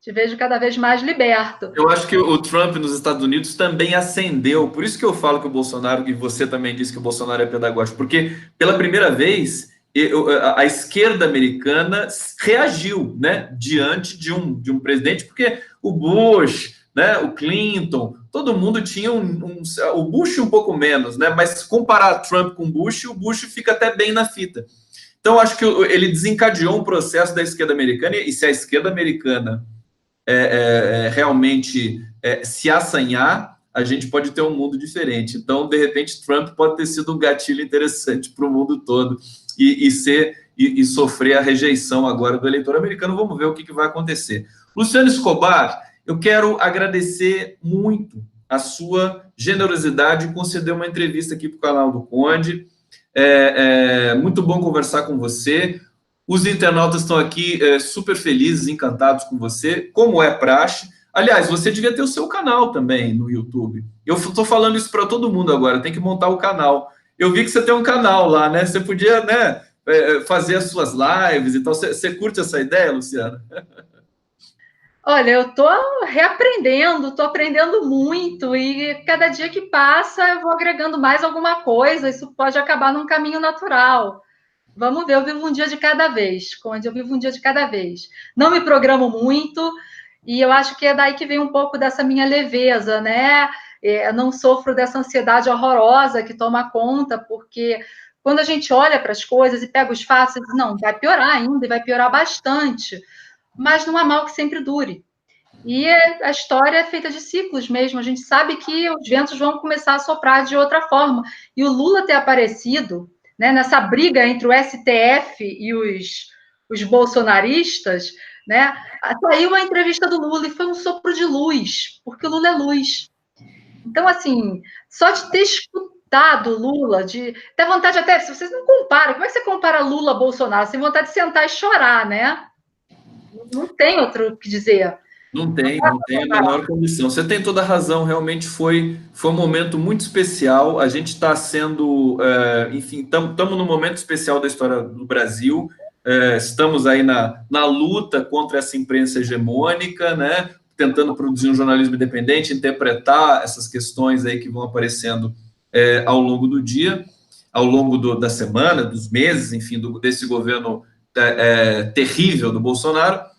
Te vejo cada vez mais liberto. Eu acho que o Trump nos Estados Unidos também ascendeu, por isso que eu falo que o Bolsonaro, e você também disse que o Bolsonaro é pedagógico, porque pela primeira vez a esquerda americana reagiu, né, diante de um presidente, porque o Bush, né, o Clinton, todo mundo tinha o Bush um pouco menos, né, mas comparar Trump com o Bush fica até bem na fita. Então, acho que ele desencadeou um processo da esquerda americana, e se a esquerda americana realmente se assanhar, a gente pode ter um mundo diferente. Então, de repente, Trump pode ter sido um gatilho interessante para o mundo todo e sofrer a rejeição agora do eleitor americano. Vamos ver o que vai acontecer. Luciano Escobar, eu quero agradecer muito a sua generosidade em conceder uma entrevista aqui para o canal do Conde. Muito bom conversar com você. Os internautas estão aqui super felizes, encantados com você, como é praxe. Aliás, você devia ter o seu canal também no YouTube. Eu estou falando isso para todo mundo agora, tem que montar o canal. Eu vi que você tem um canal lá, né? Você podia, né, fazer as suas lives e tal. Você curte essa ideia, Luciana? Olha, eu estou reaprendendo, estou aprendendo muito, e cada dia que passa eu vou agregando mais alguma coisa, isso pode acabar num caminho natural. Vamos ver, eu vivo um dia de cada vez, Conde, eu vivo um dia de cada vez. Não me programo muito, e eu acho que é daí que vem um pouco dessa minha leveza, né? Eu não sofro dessa ansiedade horrorosa que toma conta, porque quando a gente olha para as coisas e pega os fatos, não, vai piorar ainda, e vai piorar bastante, mas não há mal que sempre dure. E a história é feita de ciclos mesmo, a gente sabe que os ventos vão começar a soprar de outra forma, e o Lula ter aparecido, né, nessa briga entre o STF e os bolsonaristas, né, saiu a entrevista do Lula e foi um sopro de luz, porque o Lula é luz. Então, assim, só de ter escutado Lula, de ter vontade até, se vocês não comparam, como é que você compara Lula a Bolsonaro? Você tem vontade de sentar e chorar, né? Não tem outro o que dizer. Não tem a menor condição. Você tem toda a razão, realmente foi um momento muito especial. A gente está sendo, enfim, estamos num momento especial da história do Brasil. Estamos aí na luta contra essa imprensa hegemônica, né? Tentando produzir um jornalismo independente, interpretar essas questões aí que vão aparecendo ao longo do dia, ao longo da semana, dos meses, enfim, desse governo terrível do Bolsonaro.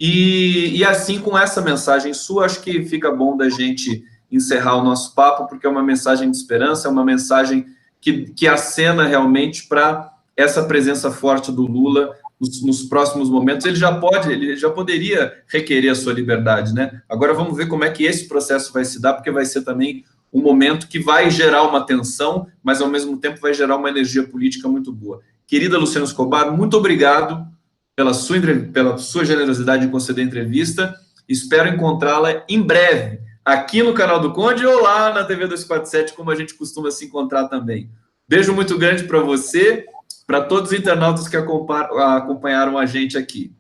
E assim, com essa mensagem sua, acho que fica bom da gente encerrar o nosso papo, porque é uma mensagem de esperança, é uma mensagem que acena realmente para essa presença forte do Lula nos próximos momentos. Ele já poderia requerer a sua liberdade, né? Agora vamos ver como é que esse processo vai se dar, porque vai ser também um momento que vai gerar uma tensão, mas ao mesmo tempo vai gerar uma energia política muito boa. Querida Luciana Escobar, muito obrigado pela sua generosidade em conceder a entrevista. Espero encontrá-la em breve, aqui no canal do Conde ou lá na TV 247, como a gente costuma se encontrar também. Beijo muito grande para você, para todos os internautas que acompanharam a gente aqui.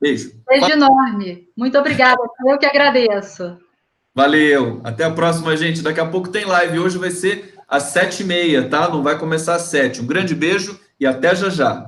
Beijo. Beijo enorme. Muito obrigada. Eu que agradeço. Valeu. Até a próxima, gente. Daqui a pouco tem live. Hoje vai ser às 7h30, tá? Não vai começar às 7h. Um grande beijo e até já já.